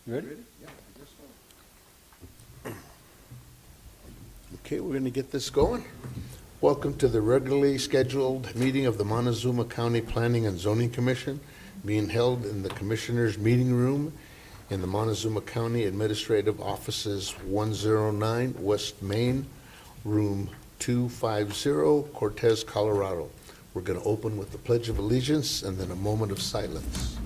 You ready? Yeah, I guess so. Okay, we're going to get this going. Welcome to the regularly scheduled meeting of the MontezumaCounty Planning and Zoning Commission, being held in the Commissioners' Meeting Room in the Montezuma County Administrative Offices 109 West Main, Room 250, Cortez, Colorado. We're going to open with the Pledge of Allegiance and then a moment of silence.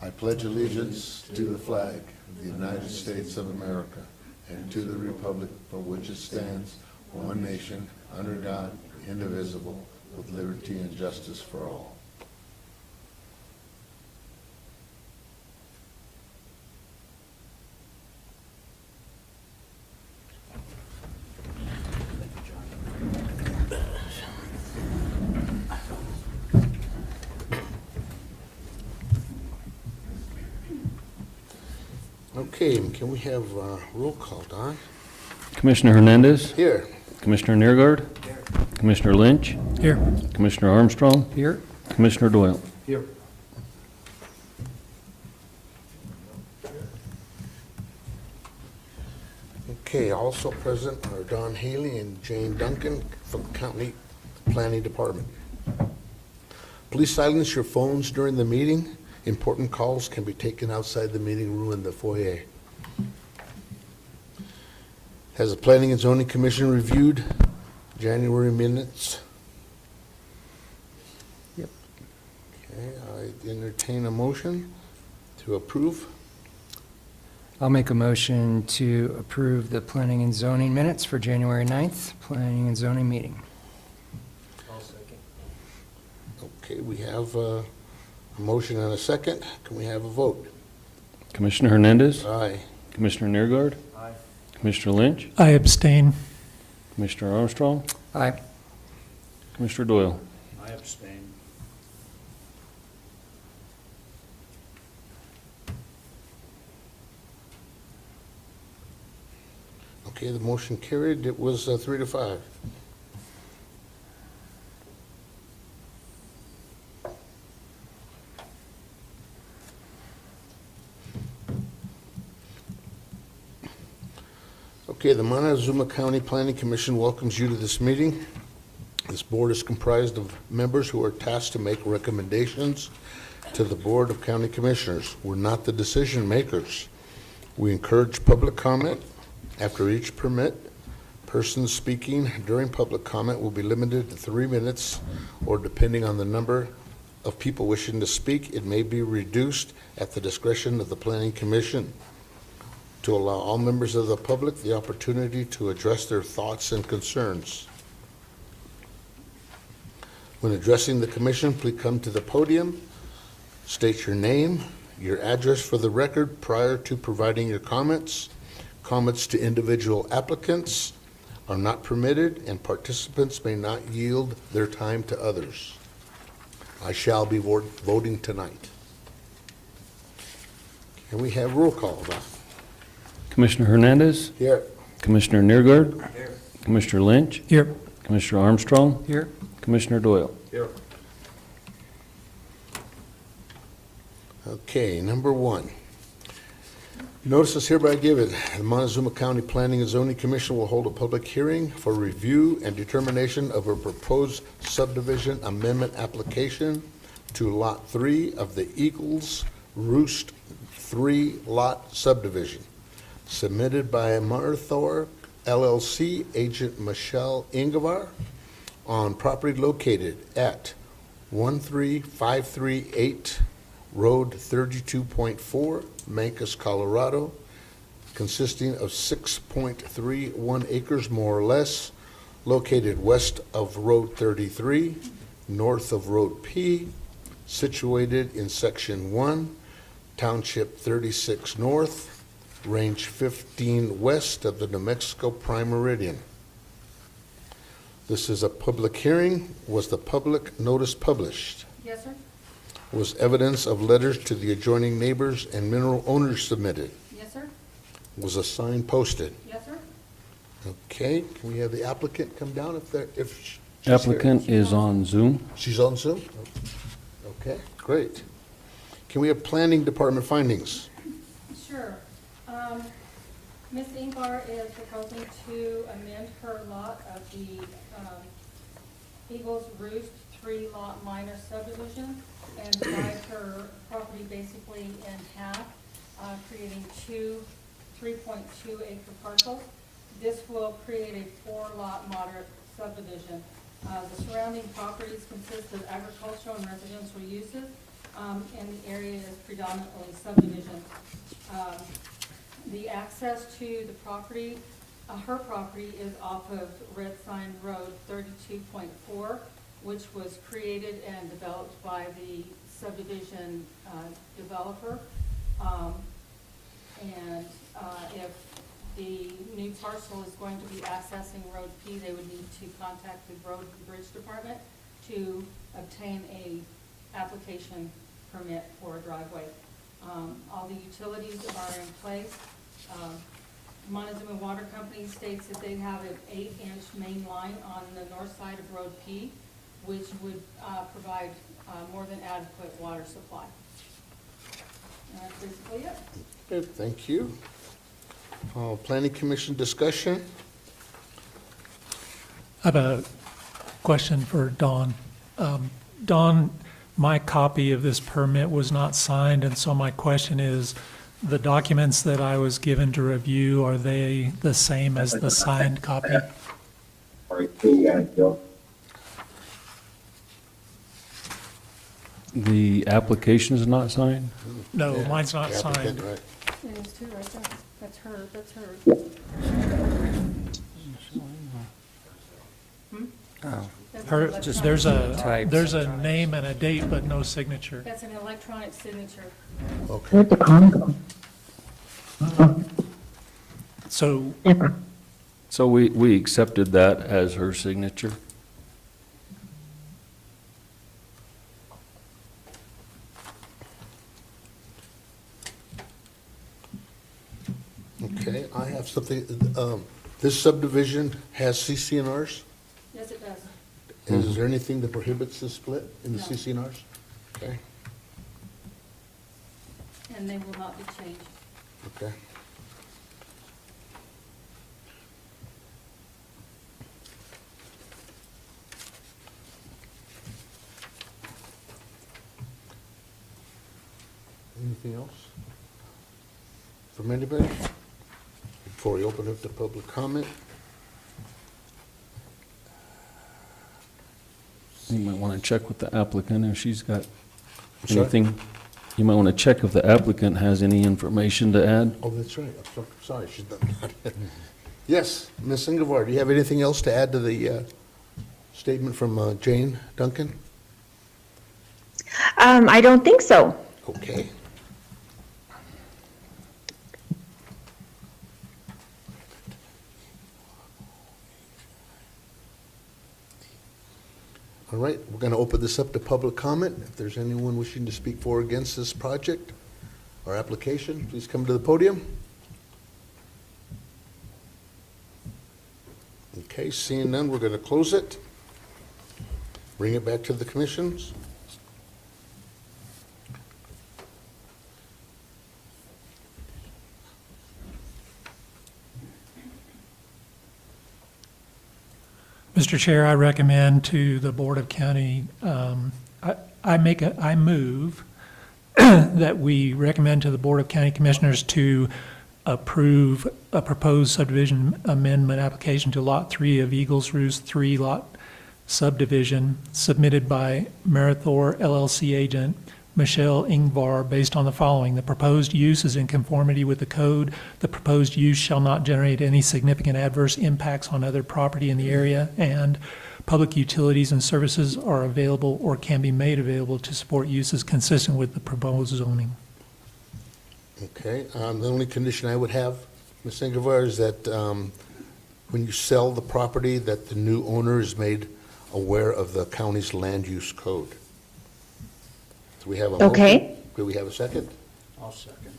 I pledge allegiance to the flag of the United States of America and to the republic for which it stands, one nation, under God, indivisible, with liberty and justice for all. Okay, can we have roll call, Don? Commissioner Hernandez, Here. Commissioner Neergaard, Commissioner Lynch, Here. Commissioner Armstrong, Here. Commissioner Doyle. Here. Okay, also present are Don Haley and Jane Duncan from County Planning Department. Please silence your phones during the meeting. Important calls can be taken outside the meeting room in the foyer. Has the Planning and Zoning Commission reviewed January minutes? Yep. Okay, I entertain a motion to approve. I'll make a motion to approve the planning and zoning minutes for January 9th, planning and zoning meeting. I'll second. Okay, we have a motion and a second. Can we have a vote? Commissioner Hernandez, Aye. Commissioner Neergaard, Aye. Commissioner Lynch, I abstain. Commissioner Armstrong, Aye. Commissioner Doyle. I abstain. Okay, the motion carried. It was 3-5. Okay, the Montezuma County Planning Commission welcomes you to this meeting. This board is comprised of members who are tasked to make recommendations to the Board of County Commissioners. We're not the decision makers. We encourage public comment. After each permit, persons speaking during public comment will be limited to 3 minutes, or depending on the number of people wishing to speak, it may be reduced at the discretion of the Planning Commission to allow all members of the public the opportunity to address their thoughts and concerns. When addressing the commission, please come to the podium, state your name, your address for the record prior to providing your comments. Comments to individual applicants are not permitted, and participants may not yield their time to others. I shall be voting tonight. Can we have roll call, Don? Commissioner Hernandez, Here. Commissioner Neergaard, Commissioner Lynch, Here. Commissioner Armstrong, Here. Commissioner Doyle. Here. Okay, number 1. Notice is hereby given. The Montezuma County Planning and Zoning Commission will hold a public hearing for review and determination of a proposed subdivision amendment application to Lot 3 of the Eagles Roost 3 Lot Subdivision, submitted by Morathore LLC agent Michelle Ingvar on property located at 13538 Road 32.4, Mancos, Colorado, consisting of 6.31 acres more or less, located west of Road 33, north of Road P, situated in Section 1, Township 36 North, Range 15 west of the New Mexico Prime Meridian. This is a public hearing. Was the public notice published? Yes, sir. Was evidence of letters to the adjoining neighbors and mineral owners submitted? Yes, sir. Was a sign posted? Yes, sir. Okay, can we have the applicant come down if she's here? Applicant is on Zoom. She's on Zoom? Okay, great. Can we have planning department findings? Sure. Ms. Ingvar is proposing to amend her lot of the Eagles Roost 3-lot minor subdivision and divide her property basically in half, creating two 3.2-acre parcels. This will create a 4-lot moderate subdivision. The surrounding properties consist of agricultural and residential uses, and the area is predominantly subdivision. The access to the property, her property is off of Red Sign Road 32.4, which was created and developed by the subdivision developer. And if the new parcel is going to be accessing Road P, they would need to contact the Road and Bridge Department to obtain a application permit for a driveway. All the utilities are in place. Montezuma Water Company states that they have an 8-inch main line on the north side of Road P, which would provide more than adequate water supply. And that's basically it. Good, thank you. Planning commission discussion? I have a question for Dawn. Dawn, my copy of this permit was not signed, and so my question is, the documents that I was given to review, are they the same as the signed copy? The application is not signed? No, Yeah, mine's not the applicant, signed. right. It is too, right there. That's her, that's her. Oh, That's Her, an electronic there's signature. there's a name and a date, but no signature. That's an electronic signature. Okay, So, So we accepted that as her signature? okay, I have something, this subdivision has CCNRs? Yes, it does. Is there anything that prohibits the split in the No. CCNRs? Okay, And they will not be changed. okay. Anything else from anybody? Before we open up the public comment? You might want to check with the applicant if she's got I'm sorry? anything. You might want to check if the applicant has any information to add. Oh, that's right. I'm sorry, she's not. Yes, Ms. Ingvar, do you have anything else to add to the statement from Jane Duncan? I don't think so. Okay. All right, we're going to open this up to public comment. If there's anyone wishing to speak for or against this project or application, please come to the podium. Okay, seeing none, we're going to close it. Bring it back to the commissions. Mr. Chair, I recommend to the Board of County, I move that we recommend to the Board of County Commissioners to approve a proposed subdivision amendment application to Lot 3 of Eagles Roost 3-lot subdivision submitted by Morathore LLC agent Michelle Ingvar based on the following. The proposed use is in conformity with the code. The proposed use shall not generate any significant adverse impacts on other property in the area, and public utilities and services are available or can be made available to support uses consistent with the proposed zoning. Okay, the only condition I would have, Ms. Ingvar, is that when you sell the property, that the new owner is made aware of the county's land use code. Do we have a motion? Okay. Do we have a second? I'll second.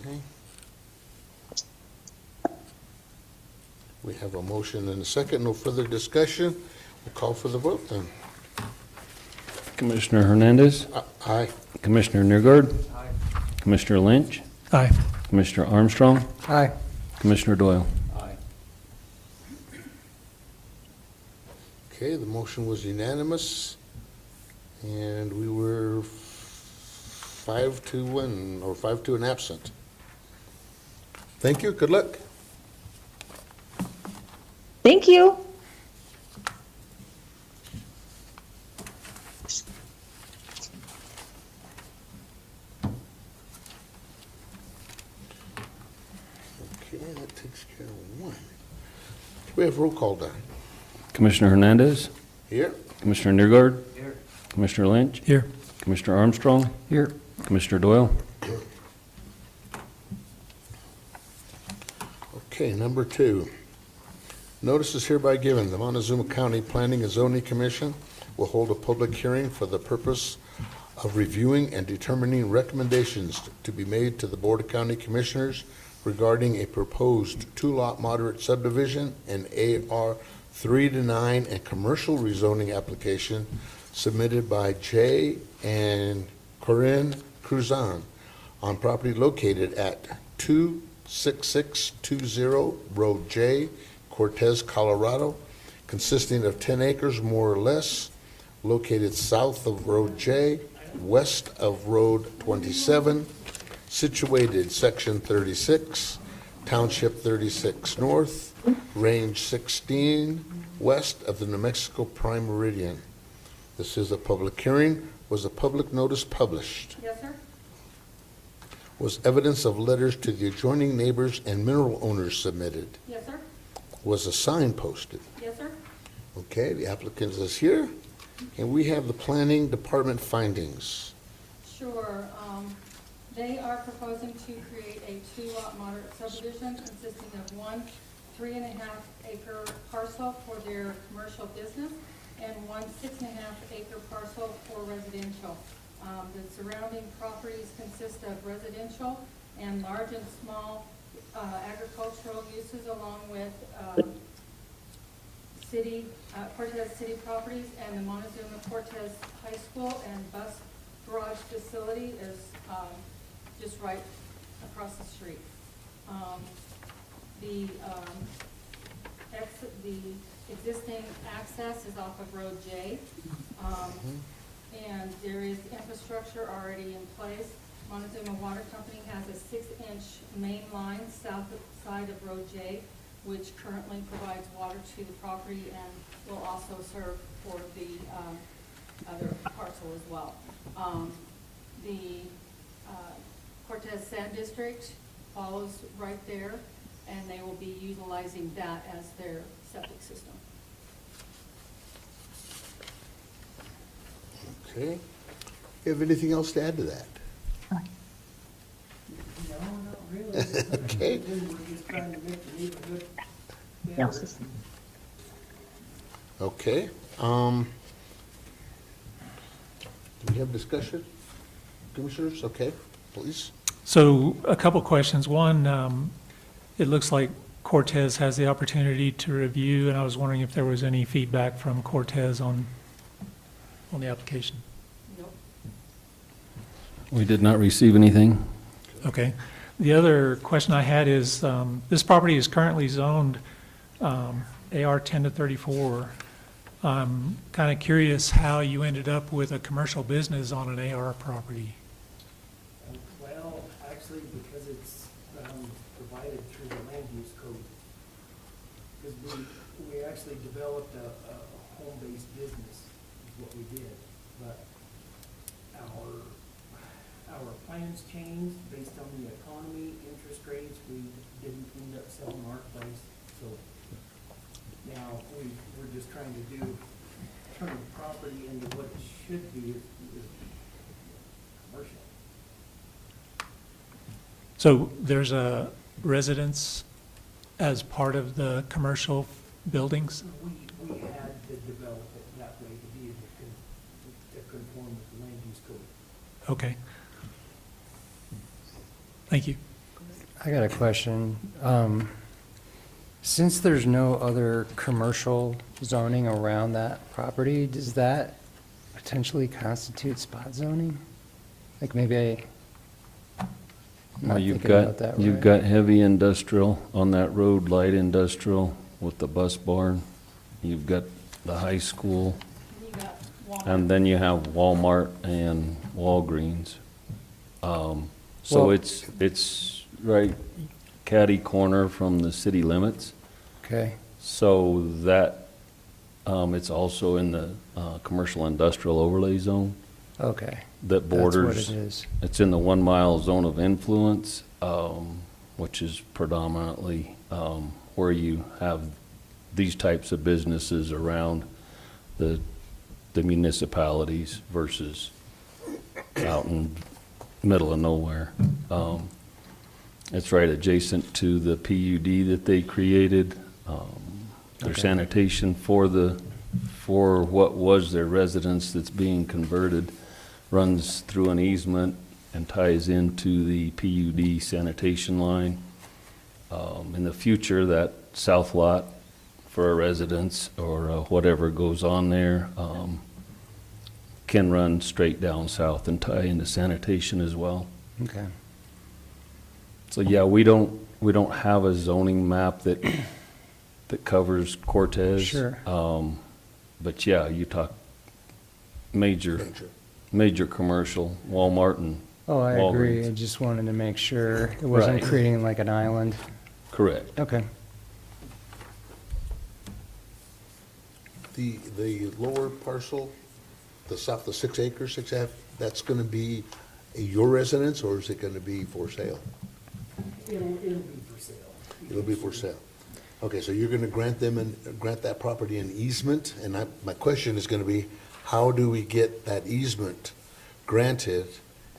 Okay. We have a motion and a second. No further discussion. We'll call for the vote then. Commissioner Hernandez, Aye. Commissioner Newgard, Commissioner Lynch, Aye. Commissioner Armstrong, Aye. Commissioner Doyle. Aye. Okay, the motion was unanimous, and we were 5-1, or 5-2 and absent. Thank you, good luck. Thank you. Okay, that takes care of one. We have roll call done. Commissioner Hernandez, Here? Commissioner Newgard, Commissioner Lynch, Here. Commissioner Armstrong, Here. Commissioner Doyle. Okay, number 2. Notice is hereby given, the Montezuma County Planning and Zoning Commission will hold a public hearing for the purpose of reviewing and determining recommendations to be made to the Board of County Commissioners regarding a proposed 2-lot moderate subdivision and AR 3-9 and commercial rezoning application submitted by Jay and Korina Cruzan on property located at 26620 Road J, Cortez, Colorado, consisting of 10 acres more or less, located south of Road J, west of Road 27, situated Section 36, Township 36 North, Range 16, west of the New Mexico Prime Meridian. This is a public hearing. Was a public notice published? Yes, sir? Was evidence of letters to the adjoining neighbors and mineral owners submitted? Yes, sir? Was a sign posted? Yes, sir? Okay, the applicant is here, and we have the planning department findings. Sure. They are proposing to create a 2-lot moderate subdivision consisting of one 3.5-acre parcel for their commercial business and one 6.5-acre parcel for residential. The surrounding properties consist of residential and large and small agricultural uses along with Cortez city properties, and the Montezuma Cortez High School and bus garage facility is just right across the street. The existing access is off of Road J, and there is infrastructure already in place. Montezuma Water Company has a 6-inch main line south side of Road J, which currently provides water to the property and will also serve for the other parcel as well. The Cortez Sand District follows right there, and they will be utilizing that as their septic system. Okay. You have anything else to add to that? No, not really. Okay. We're just trying to make the neighborhood Yes. better. Okay. Do we have discussion? Commissioners, okay, please. So a couple questions. One, it looks like Cortez has the opportunity to review, and I was wondering if there was any feedback from Cortez on the application. Nope. We did not receive anything. Okay. The other question I had is, this property is currently zoned AR 10 to 34. I'm kind of curious how you ended up with a commercial business on an AR property. Well, actually, because it's provided through the land use code. Because we actually developed a home-based business, is what we did. But our plans changed based on the economy, interest rates. We didn't end up selling our place. So now we're just trying to turn the property into what it should be, is commercial. So there's a residence as part of the commercial buildings? We had to develop it that way to be able to conform with the land use code. Okay. Thank you. I got a question. Since there's no other commercial zoning around that property, does that potentially constitute spot zoning? Like maybe I'm Well, not you've thinking about that you've right. got heavy industrial on that road, light industrial with the bus barn. You've got the high school, You got Walmart. and then you have Walmart and Walgreens. So Well- it's right catty corner from the city limits. Okay, So that, it's also in the commercial industrial overlay zone okay. that That's what borders. it is. It's in the 1 mile zone of influence, which is predominantly where you have these types of businesses around the municipalities versus out in middle of nowhere. It's right adjacent to the PUD that they created. Their Okay. sanitation for what was their residence that's being converted runs through an easement and ties into the PUD sanitation line. In the future, that south lot for a residence or whatever goes on there can run straight down south and tie into sanitation as well. Okay. So yeah, we don't have a zoning map that covers Cortez. Sure. But yeah, you talk Major. major commercial, Walmart and Oh, I agree. I Walgreens. just wanted to make sure it wasn't Right. creating like an island. Correct. Okay. The lower parcel, the 6 acres, 6.5, that's going to be your residence, or is it going to be for sale? It'll be for sale. It'll be for sale. Okay, so you're going to grant that property an easement, and my question is going to be, how do we get that easement granted?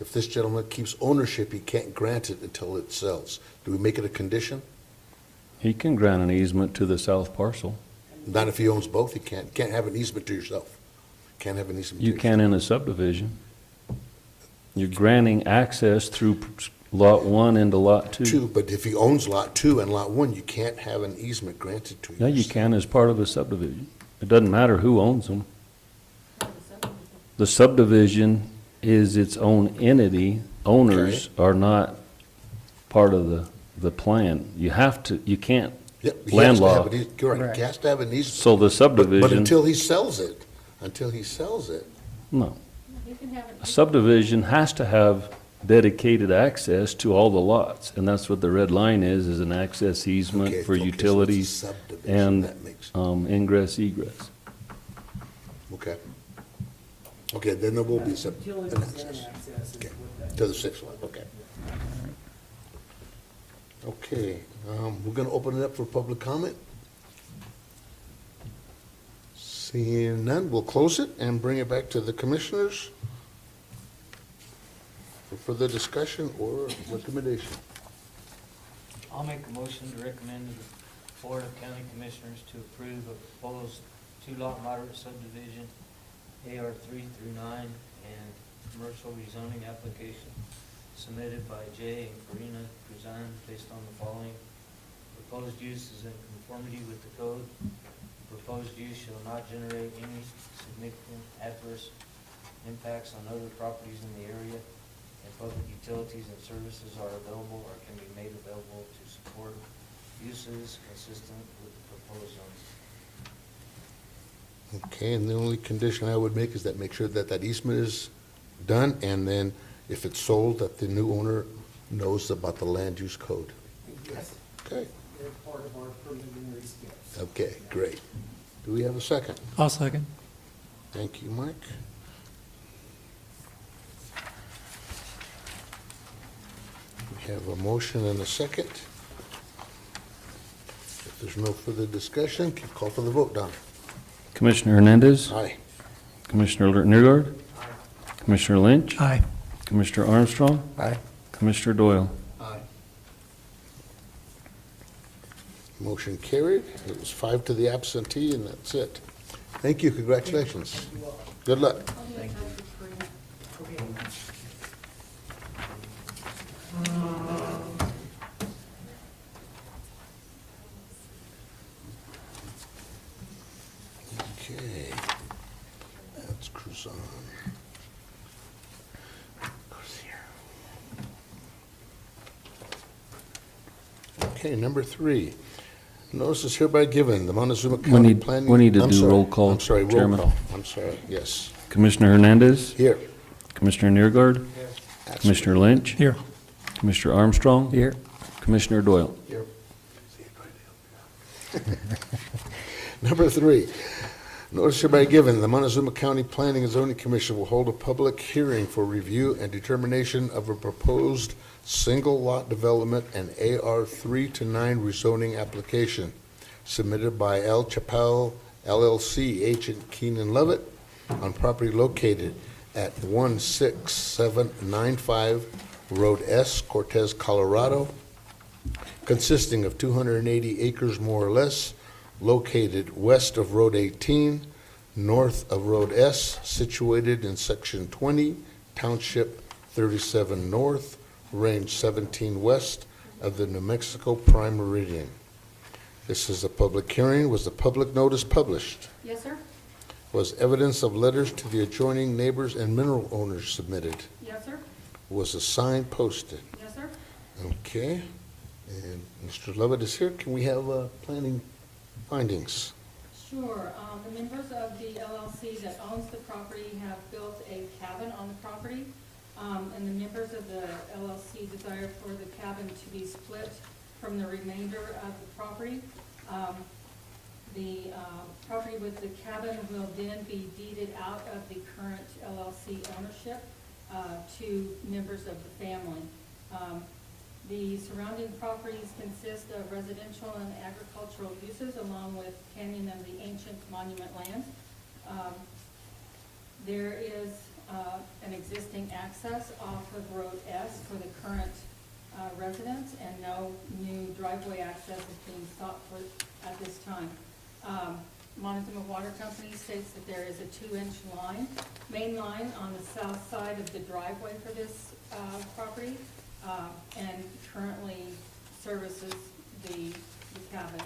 If this gentleman keeps ownership, he can't grant it until it sells. Do we make it a condition? He can grant an easement to the south parcel. Not if he owns both, he can't have an easement to yourself. Can't have an easement to You yourself. can in a subdivision. You're granting access through Lot 1 into Lot 2. Two, but if he owns Lot 2 and Lot 1, you can't have an easement granted to you. Yeah, you can as part of a subdivision. It doesn't matter who owns them. The subdivision is its own entity. Owners are not part of the plan. You can't Yep, he has to have landlocked. an correct, Right. he has to have an easement. So the But subdivision, until he sells it, no. You can have A it. subdivision has to have dedicated access to all the lots, and that's what the red line is an access Okay, easement for okay, so it's a utilities subdivision, and that makes- ingress egress. Okay. Okay, then there will be some, an Utilities and access access is Okay. what that. to the 6th one, okay. Okay, we're gonna open it up for public comment. Seeing none, we'll close it and bring it back to the commissioners for further discussion or recommendation. I'll make a motion to recommend to the Board of County Commissioners to approve a proposed 2-lot moderate subdivision, AR 3 through 9, and commercial rezoning application submitted by Jay Korina Cruzan based on the following. Proposed use is in conformity with the code. Proposed use shall not generate any significant adverse impacts on other properties in the area, and public utilities and services are available or can be made available to support uses consistent with the proposed zoning. Okay, and the only condition I would make is that make sure that that easement is done, and then if it's sold, that the new owner knows about the land use code. Yes, Okay, they're part of our preliminary steps. okay, great. Do we have a second? I'll second. Thank you, Mike. We have a motion and a second. If there's no further discussion, can call for the vote, Don. Commissioner Hernandez, Aye. Commissioner Neergaard, Commissioner Lynch, Aye. Commissioner Armstrong, Aye. Commissioner Doyle. Aye. Motion carried. It was 5 to the absentee, and that's it. Thank you, congratulations. Good luck. I'll be in touch with Karina. Okay. Okay. That's Cruz. Cruzan. Okay, number 3. Notice is hereby given, the Montezuma County Planning... we need to I'm do sorry, roll call, I'm sorry, roll Chairman. call. I'm sorry, yes. Commissioner Hernandez, Here. Commissioner Neergard, That's- Commissioner Lynch, Here. Commissioner Armstrong, Here. Commissioner Doyle. Here. Number 3, notice hereby given, the Montezuma County Planning and Zoning Commission will hold a public hearing for review and determination of a proposed single-lot development and AR 3 to 9 rezoning application submitted by L. Chappelle LLC, agent Keenan Lovett, on property located at 16795 Road S, Cortez, Colorado, consisting of 280 acres more or less, located west of Road 18, north of Road S, situated in Section 20, Township 37 North, Range 17 west of the New Mexico Prime Meridian. This is a public hearing. Was the public notice published? Yes, sir? Was evidence of letters to the adjoining neighbors and mineral owners submitted? Yes, sir? Was a sign posted? Yes, sir? Okay. And Mr. Lovett is here. Can we have planning findings? Sure. The members of the LLC that owns the property have built a cabin on the property, and the members of the LLC desire for the cabin to be split from the remainder of the property. The property with the cabin will then be deeded out of the current LLC ownership to members of the family. The surrounding properties consist of residential and agricultural uses along with Canyon of the Ancient Monument Land. There is an existing access off of Road S for the current residents, and no new driveway access is being sought for at this time. Montezuma Water Company states that there is a 2-inch line, main line on the south side of the driveway for this property, and currently services the cabin.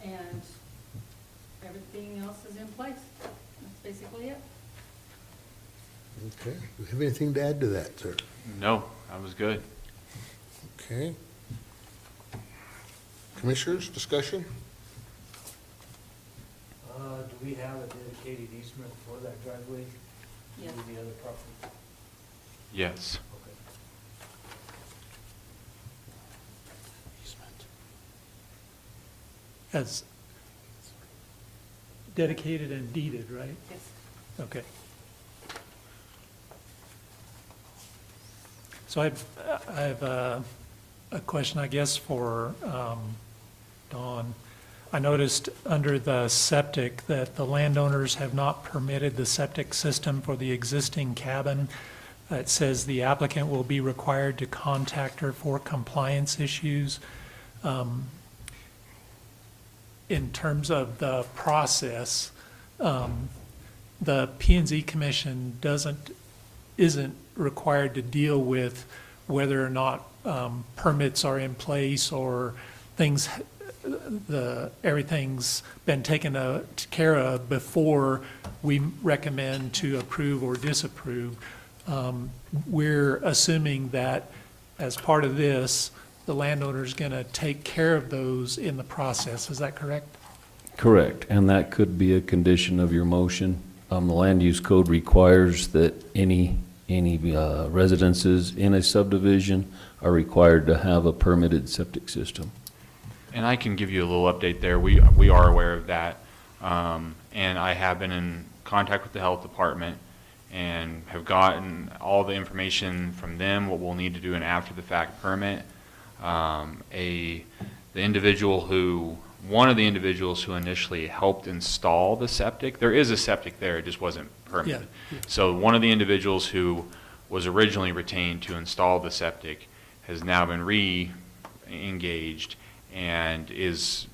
And everything else is in place. That's basically it. Okay. Do you have anything to add to that, sir? No, that was good. Okay. Commissioners, discussion? Do we have a dedicated easement for that driveway? Yes. To the other property? Yes. Okay. As dedicated and deeded, right? Yes. Okay. So I have a question, I guess, for Dawn. I noticed under the septic that the landowners have not permitted the septic system for the existing cabin. It says the applicant will be required to contact her for compliance issues. In terms of the process, the P&Z Commission isn't required to deal with whether or not permits are in place or things, everything's been taken care of before we recommend to approve or disapprove. We're assuming that as part of this, the landowner's going to take care of those in the process. Is that correct? Correct, and that could be a condition of your motion. The land use code requires that any residences in a subdivision are required to have a permitted septic system. And I can give you a little update there. We are aware of that. And I have been in contact with the health department and have gotten all the information from them, what we'll need to do an after-the-fact permit. One of the individuals who initially helped install the septic, there is a septic there, it just wasn't permitted. Yeah. So one of the individuals who was originally retained to install the septic has now been re-engaged, and he's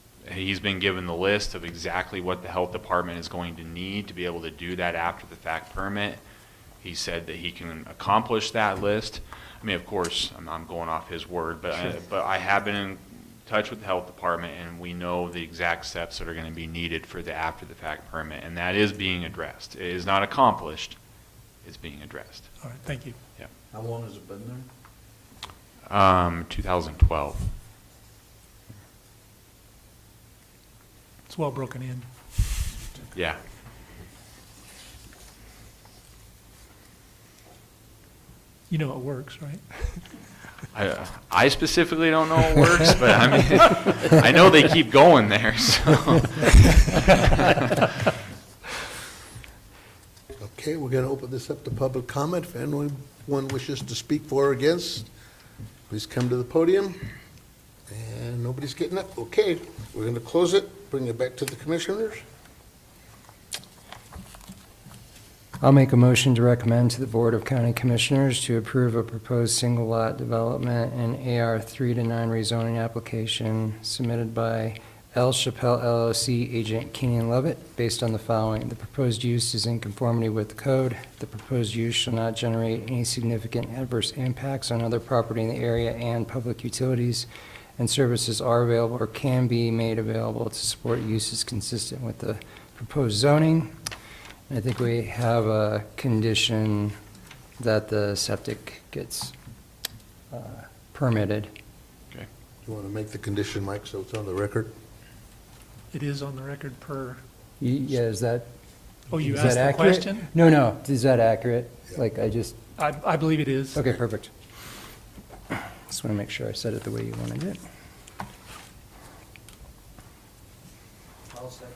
been given the list of exactly what the health department is going to need to be able to do that after the fact permit. He said that he can accomplish that list. I mean, of course, I'm going off his word, but I have been in touch with the health department, and we know the exact steps that are going to be needed for the after-the-fact permit, and that is being addressed. It is not accomplished, it's being addressed. All right, thank you. How long has it been there? 2012. It's well broken in. Yeah. You know it works, right? I specifically don't know it works, but I mean, I know they keep going there, so. Okay, we're going to open this up to public comment. If anyone wishes to speak for or against, please come to the podium. And nobody's getting up. Okay, we're going to close it, bring it back to the commissioners. I'll make a motion to recommend to the Board of County Commissioners to approve a proposed single-lot development and AR 3-9 rezoning application submitted by L. Chappelle LLC agent Kenyon Lovett based on the following. The proposed use is in conformity with the code. The proposed use shall not generate any significant adverse impacts on other property in the area, and public utilities and services are available or can be made available to support uses consistent with the proposed zoning. I think we have a condition that the septic gets permitted. Okay. You want to make the condition, Mike, so it's on the record? It is on the record per, Yeah, is that? oh, you is that asked the accurate? question? No, is that accurate? Yeah. Like, I just, I believe it is. okay, perfect. Just want to make sure I said it the way you wanted it. I'll second.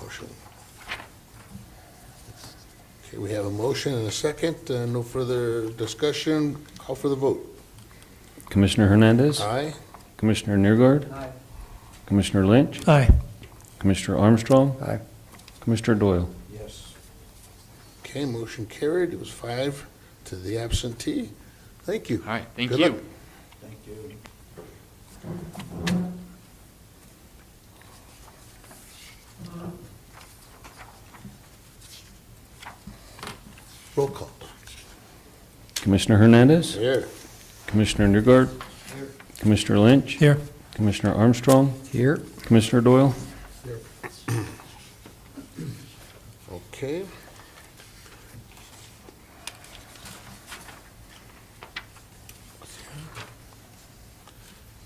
Motion. Okay, we have a motion and a second. No further discussion. Call for the vote. Commissioner Hernandez. Aye. Commissioner Neergard. Aye. Commissioner Lynch. Aye. Commissioner Armstrong. Aye. Commissioner Doyle. Yes. Okay, motion carried. It was 5 to the absentee. Thank you. All right, thank Good you. luck. Thank you. Roll call. Commissioner Hernandez. Here. Commissioner Neergard. Here. Commissioner Lynch. Here. Commissioner Armstrong. Here. Commissioner Doyle. Okay.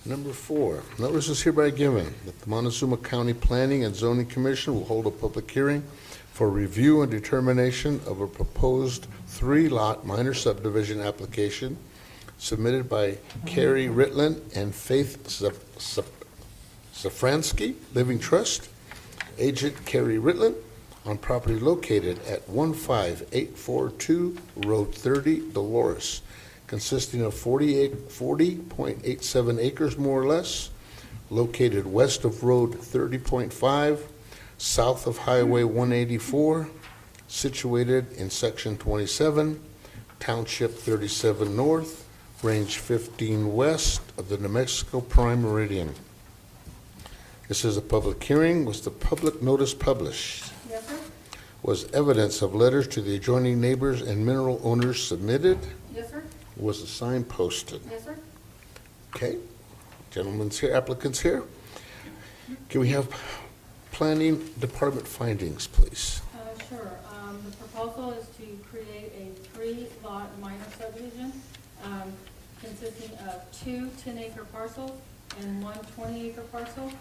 Number 4, notice is hereby given that the Montezuma County Planning and Zoning Commission will hold a public hearing for review and determination of a proposed 3-lot minor subdivision application submitted by Carrie Ritland and Faith Safransky Living Trust, agent Carrie Ritland, on property located at 15842 Road 30, Dolores, consisting of 40.87 acres more or less, located west of Road 30.5, south of Highway 184, situated in Section 27, Township 37 North, Range 15 west of the New Mexico Prime Meridian. This is a public hearing. Was the public notice published? Yes, sir? Was evidence of letters to the adjoining neighbors and mineral owners submitted? Yes, sir? Was a sign posted? Yes, sir? Okay, gentlemen's here, applicants here. Can we have planning department findings, please? Sure. The proposal is to create a 3-lot minor subdivision consisting of 2 10-acre parcels and 1 20-acre parcel,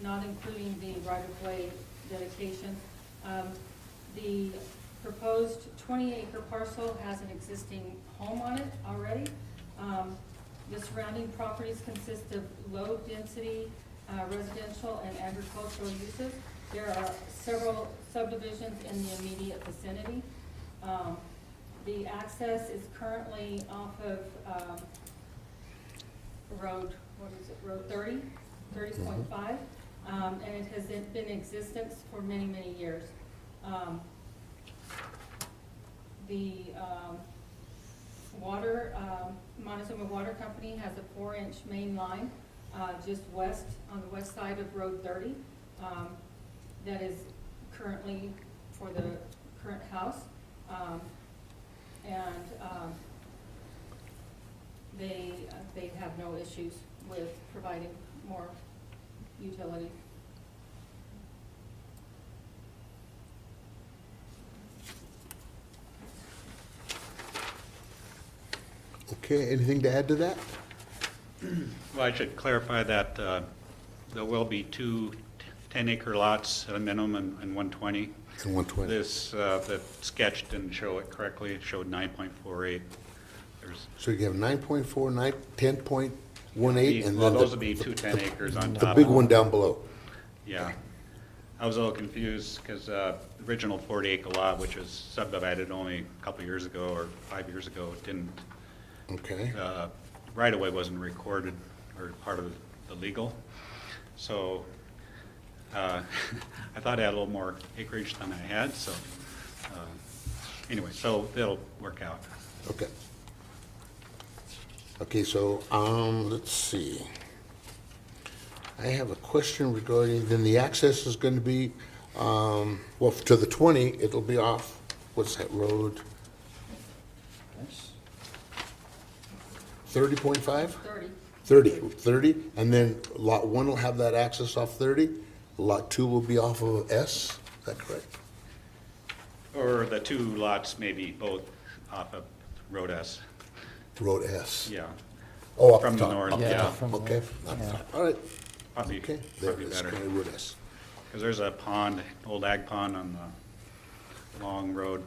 not including the right-of-way dedication. The proposed 20-acre parcel has an existing home on it already. The surrounding properties consist of low-density residential and agricultural uses. There are several subdivisions in the immediate vicinity. The access is currently off of road, road 30, 30.5, and it has been in existence for many, many years. The water, Montezuma Water Company has a 4-inch main line just west, on the west side of Road 30, that is currently for the current house. And they have no issues with providing more utility. Okay, anything to add to that? Well, I should clarify that there will be two 10-acre lots at a minimum and 120. And 120. This, the sketch didn't show it correctly. It showed 9.48. There's, So you have 9.4, 10.18, and well, then those would be two 10 acres on top. the big one down below. Yeah. I was a little confused because the original 40-acre lot, which was subdivided only a couple years ago or 5 years ago, didn't, Okay. right-of-way wasn't recorded or part of the legal. So I thought I had a little more acreage than I had, so anyway, so it'll work out. Okay. Okay, so, let's see. I have a question regarding, then the access is gonna be, well, to the 20, it'll be off, what's that road? 30.5? 30, and then lot 1 will have that access off 30, lot 2 will be off of S, is that correct? Or the two lots may be both off of Road S. Road S. Yeah, Oh, up from the top, north, up yeah. top. from the Okay, north, up yeah. top. All right, Probably, okay, there probably it is, better. County Road S. Because there's a pond, old ag pond on the long road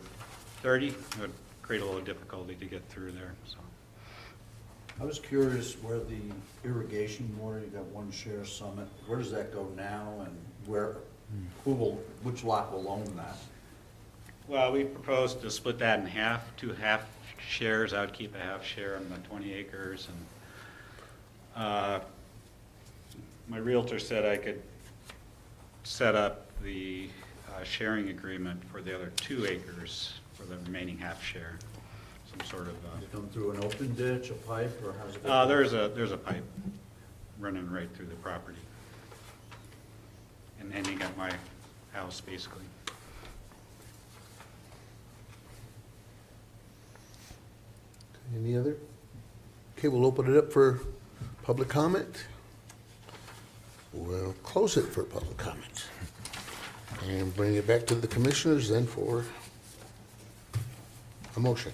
30. It would create a little difficulty to get through there, so. I was curious where the irrigation water, you got one share summit, where does that go now and where, which lot will own that? Well, we proposed to split that in half, 2 half shares. I would keep a half share on the 20 acres. And my realtor said I could set up the sharing agreement for the other 2 acres for the remaining half share. Some sort of, You come through an open ditch, a pipe, or how's it? go? there's a pipe running right through the property. And then you got my house, basically. Any other? Okay, we'll open it up for public comment. We'll close it for public comment. And bring it back to the commissioners then for a motion.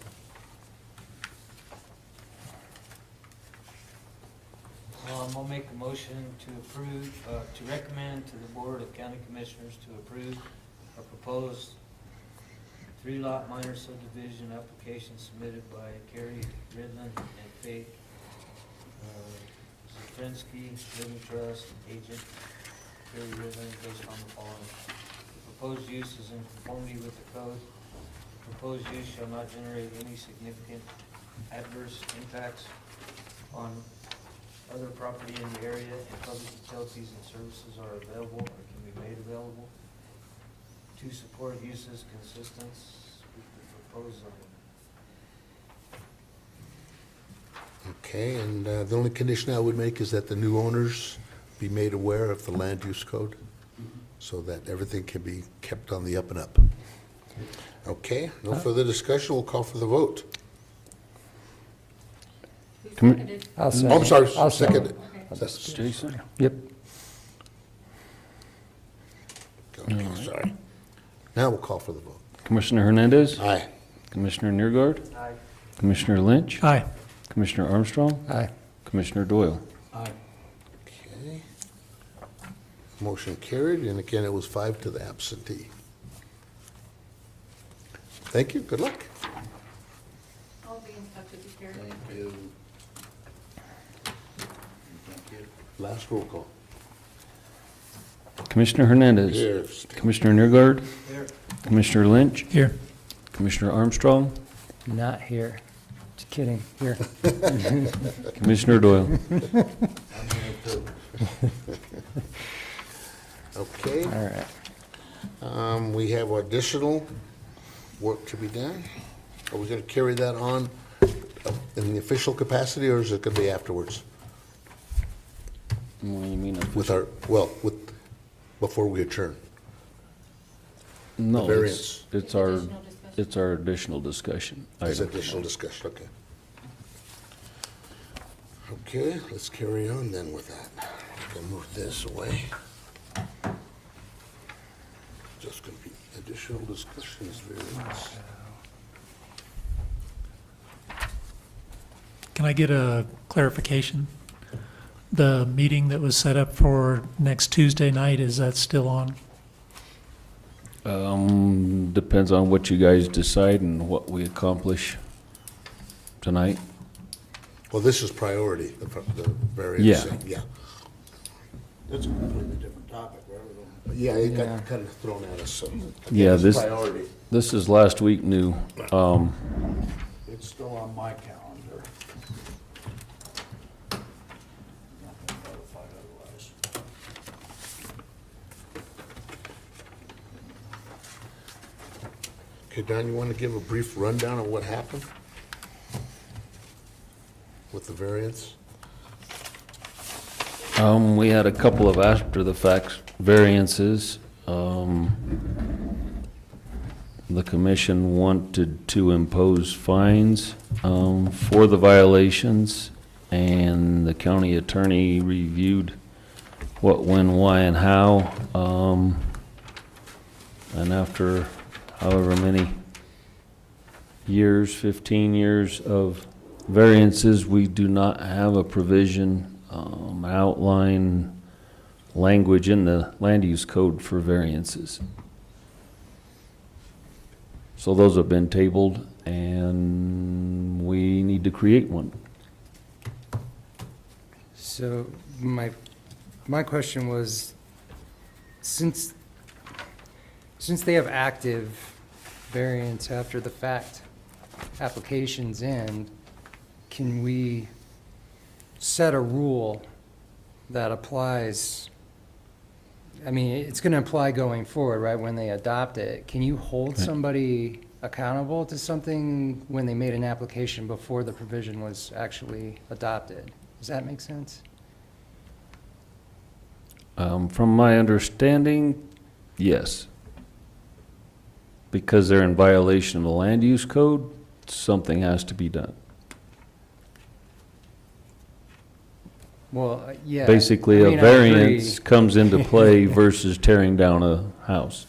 I'm gonna make a motion to approve, to recommend to the Board of County Commissioners to approve a proposed 3-lot minor subdivision application submitted by Carrie Ridland and Faith Zafrinsky, Living Trust Agent, Carrie Ridland, based on the following. The proposed use is in conformity with the code. The proposed use shall not generate any significant adverse impacts on other property in the area, and public utilities and services are available or can be made available to support uses consistent with the proposed zoning. Okay, and the only condition I would make is that the new owners be made aware of the land use code so that everything can be kept on the up and up. Okay, no further discussion, we'll call for the vote. Who Commi- seconded? I'll Oh, second. I'm sorry, I'll second. second. That's- Jason? Yep. Okay, sorry. Now we'll call for the vote. Commissioner Hernandez? Aye. Commissioner Neergard? Aye. Commissioner Lynch? Aye. Commissioner Armstrong? Aye. Commissioner Doyle? Aye. Okay. Motion carried, and again, it was 5 to the absentee. Thank you, good luck. I'll be in touch with you, Carrie. Thank you. Thank you. Last roll call. Commissioner Hernandez? Here. Commissioner Neergard? Here. Commissioner Lynch? Here. Commissioner Armstrong? Not here. Just kidding. Here. Commissioner Doyle? I'm here too. Okay, All right. we have additional work to be done. Are we gonna carry that on in the official capacity, or is it gonna be afterwards? What do you mean? With our, well, with, before we adjourn? No, variance. it's our, Additional discussion. it's our additional discussion. There's item. additional discussion, okay. Okay, let's carry on then with that. We can move this away. Just gonna be additional discussions, variance. Can I get a clarification? The meeting that was set up for next Tuesday night, is that still on? Depends on what you guys decide and what we accomplish tonight. Well, this is priority, the variance. Yeah. thing, Yeah. That's a completely different topic, right? Yeah, it Yeah. got kind of thrown at us, so. again, Yeah, it's this- Priority. This is last week new. It's still on my calendar. Nothing notified otherwise. Okay, Don, you want to give a brief rundown of what happened with the variance? We had a couple of after-the-fact variances. The commission wanted to impose fines for the violations, and the county attorney reviewed what, when, why, and how. And after however many years, 15 years of variances, we do not have a provision, outline language in the land use code for variances. So those have been tabled, and we need to create one. So my question was, since they have active variance after the fact applications in, can we set a rule that applies? I mean, it's going to apply going forward, right, when they adopt it. Can you hold Right. somebody accountable to something when they made an application before the provision was actually adopted? Does that make sense? From my understanding, yes. Because they're in violation of the land use code, something has to be done. Well, yeah. Basically, I mean, a I agree. variance comes into play versus tearing down a house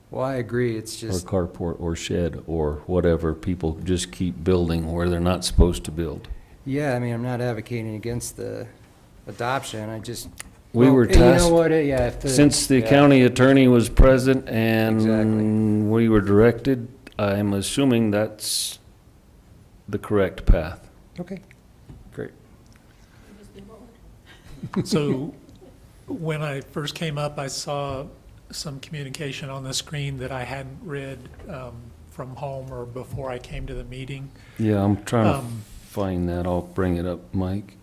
Well, I agree, it's or just, carport or shed or whatever. People just keep building where they're not supposed to build. yeah, I mean, I'm not advocating against the adoption, I just. We Well, were you know tasked, what, yeah, if the. since the yeah. county attorney was present and Exactly. we were directed, I'm assuming that's the correct path. Okay, great. So when I first came up, I saw some communication on the screen that I hadn't read from home or before I came to the meeting. Yeah, I'm trying to Um, find that. I'll bring it up, Mike.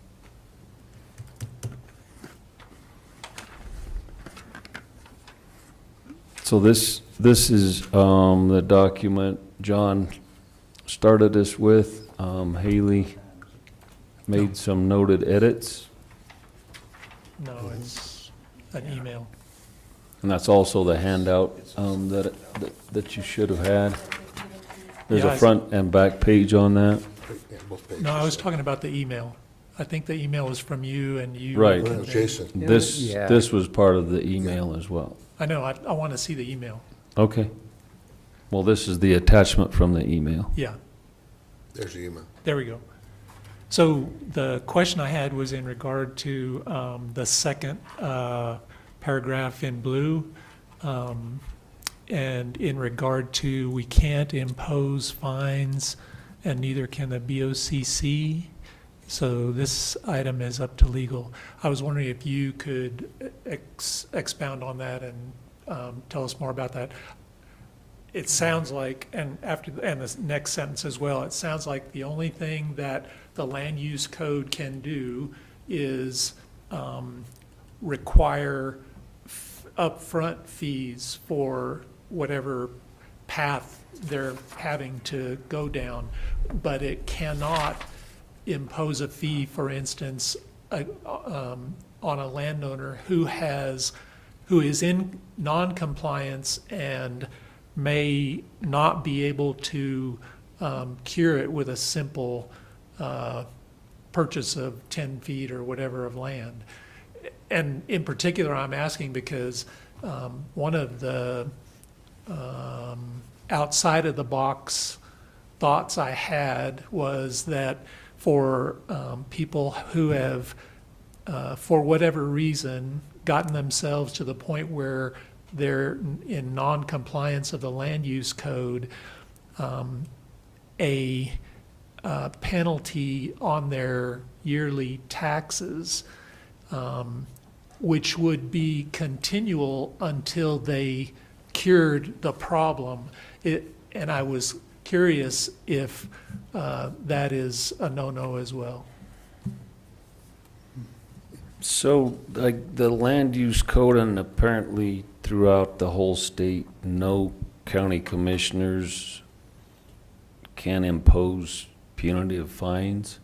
So this is the document John started us with. Haley made some noted edits, No, it's an email. and that's also the handout that you should have had. There's Yeah, a front and back page on that. Yeah, both pages. No, I was talking about the email. I think the email is from you and you. Right. Well, Jason, Yeah. This was part of the email as well. I know, I want to see the email. Okay. Well, this is the attachment from the email. Yeah, there's the email. there we go. So the question I had was in regard to the second paragraph in blue. And in regard to, we can't impose fines and neither can the BOCC. So this item is up to legal. I was wondering if you could expound on that and tell us more about that. It sounds like, and the next sentence as well, it sounds like the only thing that the land use code can do is require upfront fees for whatever path they're having to go down, but it cannot impose a fee, for instance, on a landowner who is in non-compliance and may not be able to cure it with a simple purchase of 10 feet or whatever of land. And in particular, I'm asking because one of the outside of the box thoughts I had was that for people who have, for whatever reason, gotten themselves to the point where they're in non-compliance of the land use code, a penalty on their yearly taxes, which would be continual until they cured the problem. And I was curious if that is a no-no as well. So, like, the land use code, and apparently throughout the whole state, no county commissioners can impose punitive fines.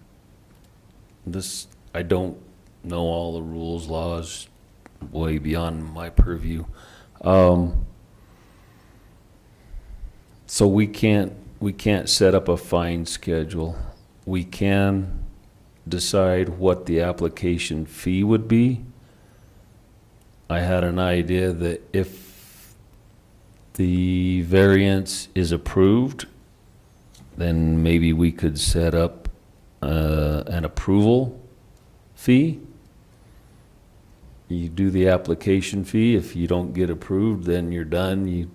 This, I don't know all the rules, laws, way beyond my purview. So we can't set up a fine schedule. We can decide what the application fee would be. I had an idea that if the variance is approved, then maybe we could set up an approval fee. You do the application fee. If you don't get approved, then you're done. You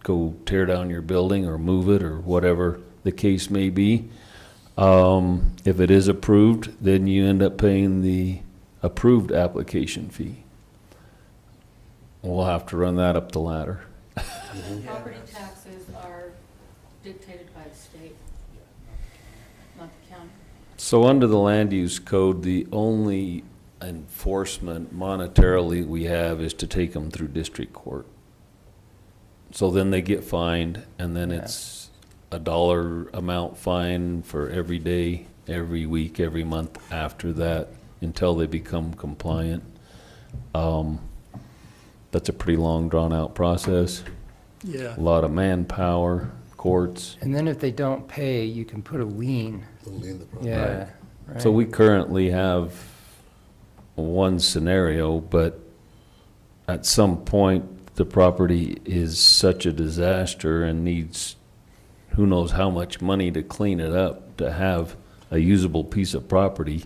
go tear down your building or move it or whatever the case may be. If it is approved, then you end up paying the approved application fee. We'll have to run that up the ladder. Property taxes are dictated by the state, not the county. So under the land use code, the only enforcement monetarily we have is to take them through district court. So then they get fined, and then it's a dollar amount fine for every day, every week, every month after that, until they become compliant. That's a pretty long, drawn-out process. Yeah. A lot of manpower, courts. And then if they don't pay, you can put a lien. They'll lien the property. Yeah. So right. we currently have one scenario, but at some point, the property is such a disaster and needs who knows how much money to clean it up, to have a usable piece of property.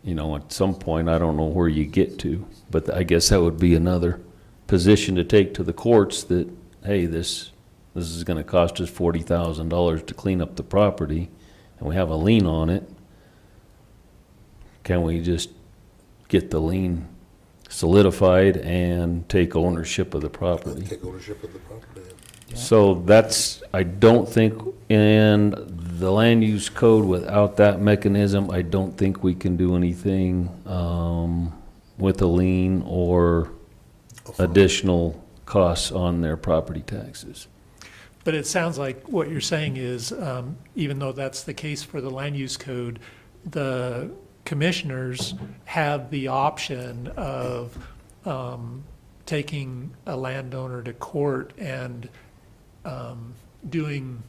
You know, at some point, I don't know where you get to, but I guess that would be another position to take to the courts that, hey, this is gonna cost us $40,000 to clean up the property, and we have a lien on it. Can we just get the lien solidified and take ownership of the property? Take ownership of the property. So that's, I don't think in the land use code, without that mechanism, I don't think we can do anything with a lien or additional costs on their property taxes. But it sounds like what you're saying is, even though that's the case for the land use code, the commissioners have the option of taking a landowner to court and doing,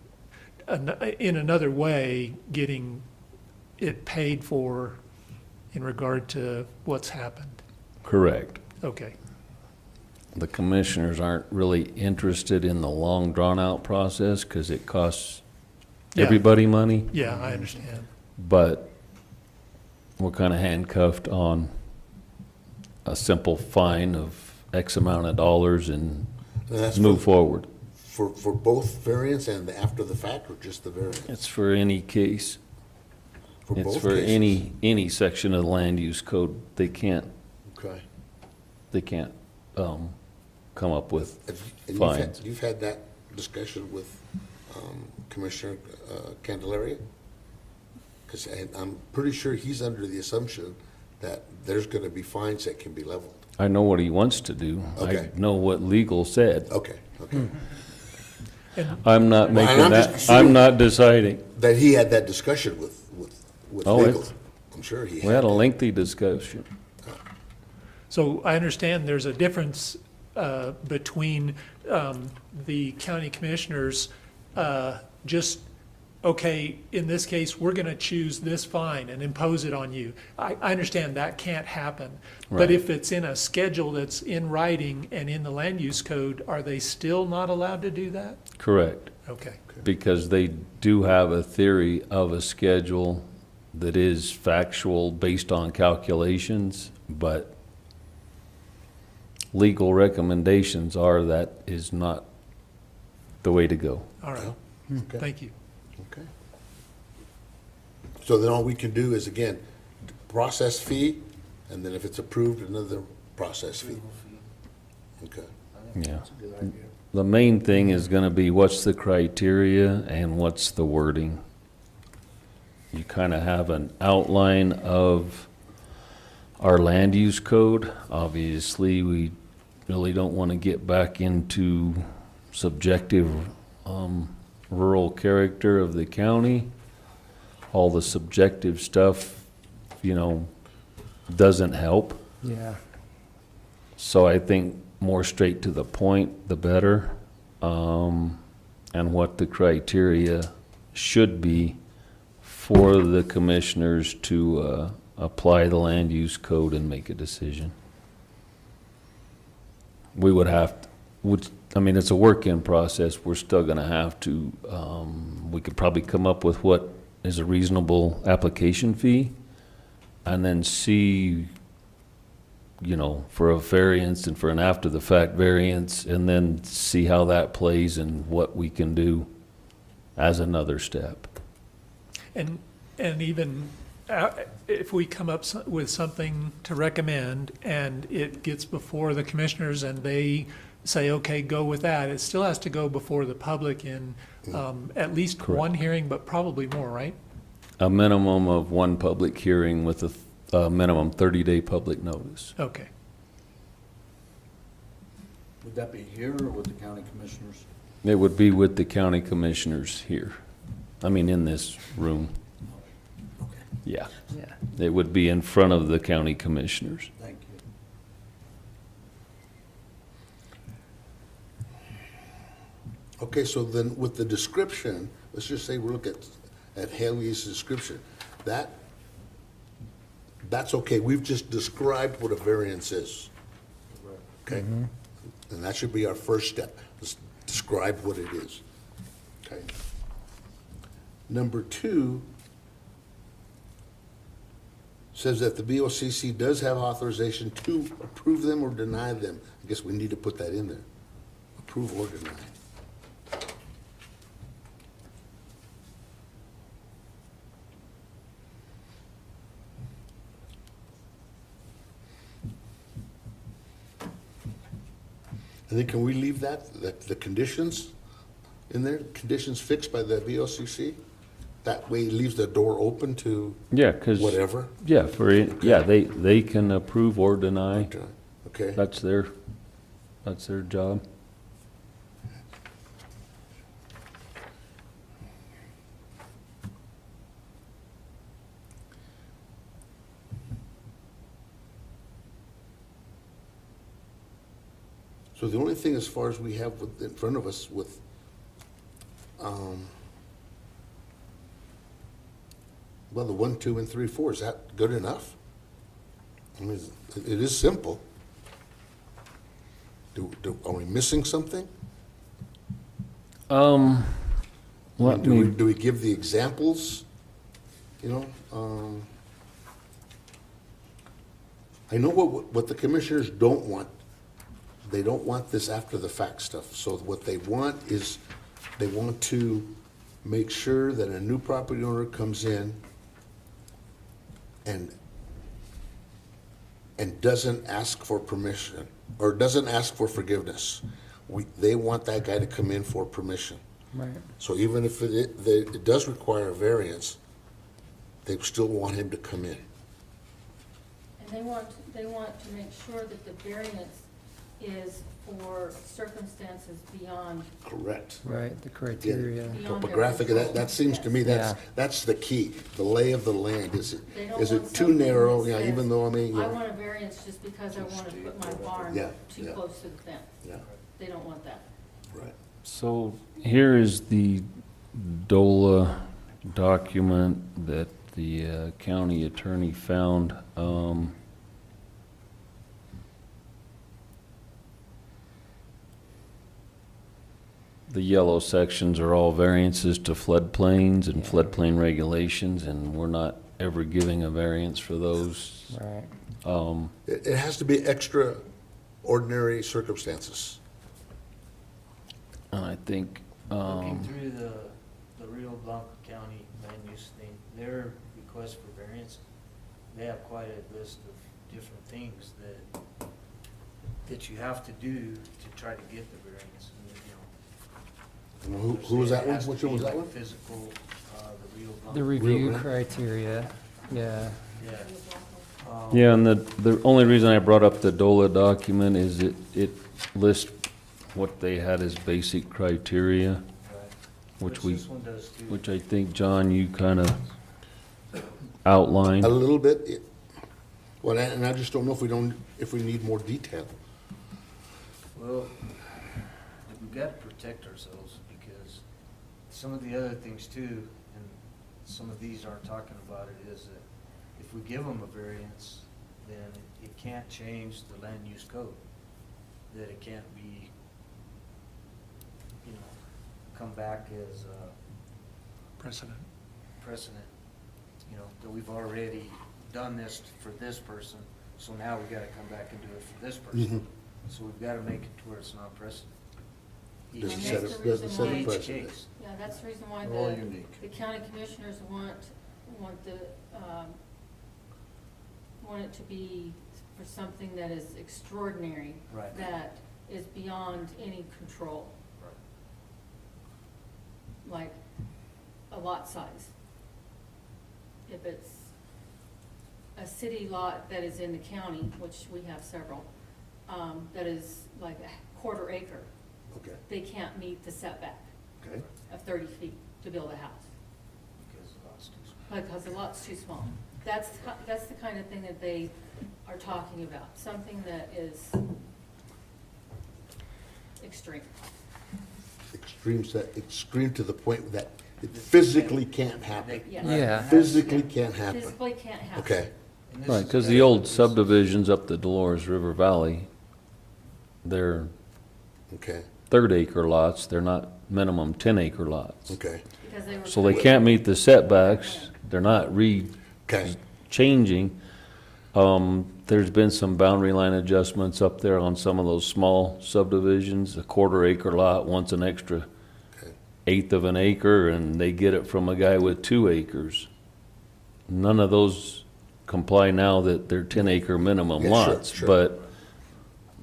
in another way, getting it paid for in regard to what's happened. Correct. Okay. The commissioners aren't really interested in the long, drawn-out process because it costs Yeah. everybody money, Yeah, I understand. but we're kind of handcuffed on a simple fine of X amount of dollars and And that's move forward. for both variance and the after the fact, or just the variance? It's for any case. For It's both for cases? any section of the land use code. They can't Okay. come up with And fines. you've had that discussion with Commissioner Candelaria? Because I'm pretty sure he's under the assumption that there's going to be fines that can be leveled. I know what he wants to do. Okay. I know what legal said. Okay, okay. I'm not Well, and making I'm that, just I'm assuming- not deciding. That he had that discussion with Oh, legal. it- I'm sure he We had. had a that. lengthy discussion. So I understand there's a difference between the county commissioners just, okay, in this case, we're going to choose this fine and impose it on you. I understand that can't happen. But Right. if it's in a schedule that's in writing and in the land use code, are they still not allowed to do that? Correct. Okay. Because they do have a theory of a schedule that is factual based on calculations, but legal recommendations are that is not the way to go. All right. Okay. Thank you. Okay. So then all we can do is, again, process fee, and then if it's approved, another process fee. Okay. Yeah. The main thing is gonna be what's the criteria and what's the wording. You kind of have an outline of our land use code. Obviously, we really don't want to get back into subjective rural character of the county. All the subjective stuff, doesn't help. Yeah. So I think more straight to the point, the better. And what the criteria should be for the commissioners to apply the land use code and make a decision. We would have, it's a work-in process. We're still gonna have to, we could probably come up with what is a reasonable application fee and then see, for a variance and for an after-the-fact variance, and then see how that plays and what we can do as another step. And even if we come up with something to recommend and it gets before the commissioners and they say, okay, go with that, it still has to go before the public in at least Correct. one hearing, but probably more, right? A minimum of one public hearing with a minimum 30-day public notice. Okay. Would that be here or with the county commissioners? It would be with the county commissioners here. In this room. Okay, Yeah. Yeah. It would be in front of the county commissioners. thank you. Okay, so then with the description, let's just say we look at Haley's description. That's okay. We've just described what a variance is. Okay? And that should be our first step. Let's describe what it is. Okay? Number 2 says that the BOCC does have authorization to approve them or deny them. I guess we need to put that in there. Approve or deny. And then can we leave that the conditions in there, conditions fixed by the BOCC? That way it leaves the door open to Yeah, because. whatever? Yeah, they can approve or deny. Okay? That's their job. So the only thing as far as we have in front of us with, well, the 1, 2, and 3, 4, is that good enough? It is simple. Are we missing something? Let Do me, we give the examples? I know what the commissioners don't want. They don't want this after the fact stuff. So what they want is, they want to make sure that a new property owner comes in and doesn't ask for permission, or doesn't ask for forgiveness. They want that guy to come in for permission. Right. So even if it does require a variance, they still want him to come in. And they want to make sure that the variance is for circumstances beyond, Correct. Right, the criteria. beyond their Topographic, control. that seems to me, Yeah. that's the key, the lay of the land. Is They don't it want too something narrow? that Yeah, says, even though, I want a variance just because I want to put my barn Yeah, too yeah. close to the fence. Yeah. They don't want that. Right. So here is the DOLA document that the county attorney found. The yellow sections are all variances to floodplains and floodplain regulations, and we're not ever giving a variance for those. Right. It has to be extraordinary circumstances. And I think, Looking through the Rio Blanco County land use thing, their request for variance, they have quite a list of different things that you have to do to try to get the variance. And, you know, And who was that it one? has to Which one was be that like one? Physical, the Rio Blanco. The review Grande? criteria, yeah. Yeah. yeah, and the only reason I brought up the DOLA document is it lists what they had as basic criteria, Right. which This one does too. which I think, John, you kind of outlined. A little bit. Well, and I just don't know if we need more detail. Well, we've got to protect ourselves because some of the other things too, and some of these aren't talking about it, is that if we give them a variance, then it can't change the land use code. That it can't be, you know, come back as Precedent. precedent, you know, that we've already done this for this person, so now we gotta come back and do it for this person. So we've gotta make it to where it's not precedent. Each Doesn't And set that's a, the doesn't reason set why- a Each precedent. case. Yeah, that's the reason why They're all unique. the county commissioners want it to be for something that is extraordinary. Right. That is beyond any control. Like a lot size. If it's a city lot that is in the county, which we have several, that is like a quarter acre, Okay, they can't meet the setback okay. of 30 feet to build a house, Because the lot's too small. because the lot's too small. That's the kind of thing that they are talking about, something that is extreme. Extreme to the point that it physically can't happen. Yes. Yeah. Physically can't happen. Physically can't happen. Okay, And this Right, is because gotta the be old used- subdivisions up the Dolores River Valley, they're okay, third acre lots, they're not minimum 10-acre lots. okay, Because they were. So they can't meet the setbacks, they're not okay. changing. There's been some boundary line adjustments up there on some of those small subdivisions. A quarter acre lot wants an extra Okay. eighth of an acre, and they get it from a guy with 2 acres. None of those comply now that they're 10-acre minimum Yeah, sure, lots. sure. But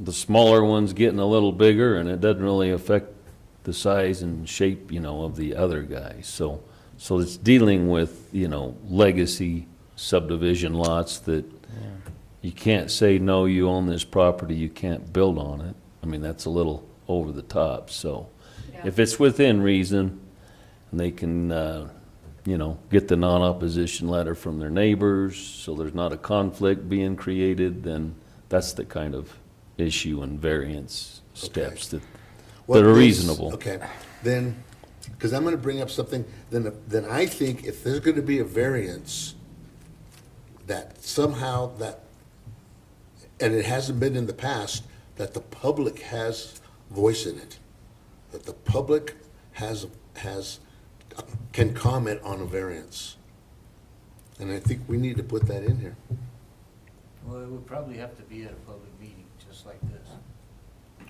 the smaller one's getting a little bigger, and it doesn't really affect the size and shape, of the other guys. So it's dealing with, legacy subdivision lots that you can't say, no, you own this property, you can't build on it. I mean, that's a little over the top. So Yeah. if it's within reason, and they can, get the non-opposition letter from their neighbors, so there's not a conflict being created, then that's the kind of issue and variance steps that What are is- reasonable. Okay, then, because I'm gonna bring up something, then I think if there's gonna be a variance, that somehow and it hasn't been in the past, that the public has voice in it. That the public can comment on a variance. And I think we need to put that in here. Well, it would probably have to be at a public meeting, just like this.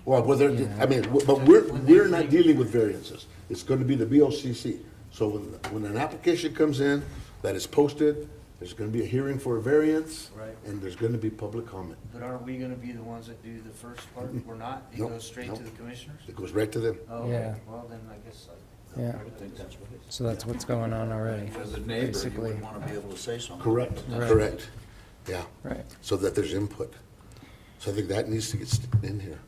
Well, whether, I mean, but we're not dealing with variances. It's going to be the BOCC. So when an application comes in that is posted, there's going to be a hearing for a variance. Right. And there's going to be public comment. But aren't we gonna be the ones that do the first part? We're not? It Nope, goes straight nope. to the commissioners? It goes right to them. Oh, okay. Yeah. Well, then I guess Yeah, I would think that's what it is. so that's what's going on already. As a neighbor, you Basically. would want to be able to say something. Correct, Right. correct. Yeah, Right. so that there's input. So I think that needs to get in here.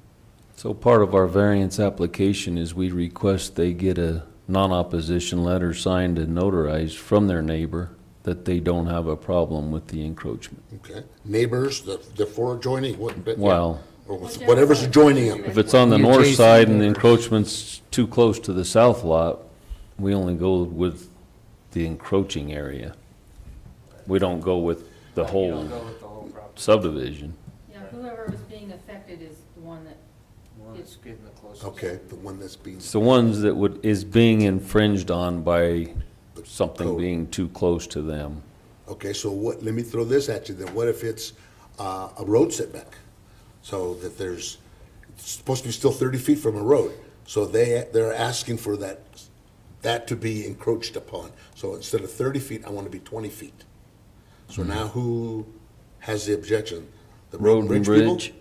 So part of our variance application is we request they get a non-opposition letter signed and notarized from their neighbor that they don't have a problem with the encroachment. Okay, neighbors, the four adjoining, what? yeah. Well, or whatever's adjoining them. If it's on the The north adjacent side and the neighbors. encroachment's too close to the south lot, we only go with the encroaching area. We don't go with the You whole don't go with the whole property. subdivision. Yeah, whoever was being affected is the one that, One that's getting the closest. Okay, the one that's being, It's the ones that is being infringed on by something Code. being too close to them. okay, so what, let me throw this at you then. What if it's a road setback? So that it's supposed to be still 30 feet from a road. So they're asking for that to be encroached upon. So instead of 30 feet, I want to be 20 feet. So now who has the objection? The Road and people? Bridge,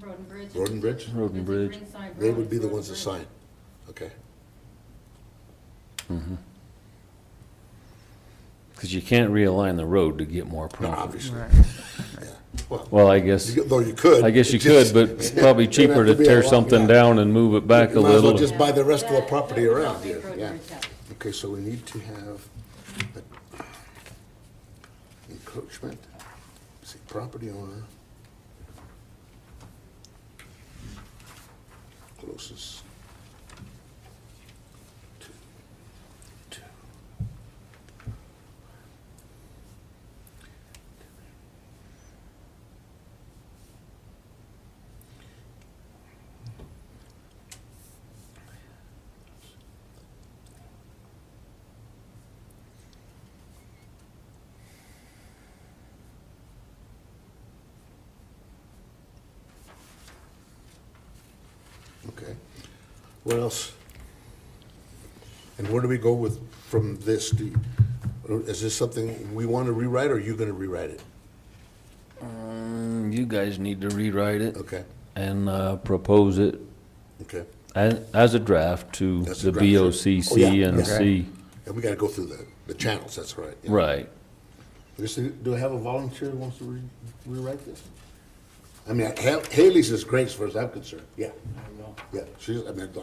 Road and Bridge. Road and Bridge? Road and It's a Bridge. Greenside They Road, would be it's the Road ones and that Bridge. sign. Okay. Because you can't realign the road to get more No, profit. obviously. Right. Yeah. Well, I guess, Though you could. I guess you it just- could, but it's probably it'd cheaper have to be a tear lot, something yeah. down and move it back a You might as well little. just buy the rest of the That- property that would around not here, make Road and yeah. Bridge happen. Okay, so we need to have encroachment, see, property owner. Closest. to. Okay. What else? And where do we go with, from this? Is this something we want to rewrite, or are you going to rewrite it? You guys need to rewrite it Okay, and propose it okay. as a draft to As a the draft, sure. Oh, BOCC yeah, and yeah. see, And we got to go through the channels, that's right. yeah. right. Do I have a volunteer who wants to rewrite this? I mean, Haley's is great as far as I'm concerned, yeah. Yeah,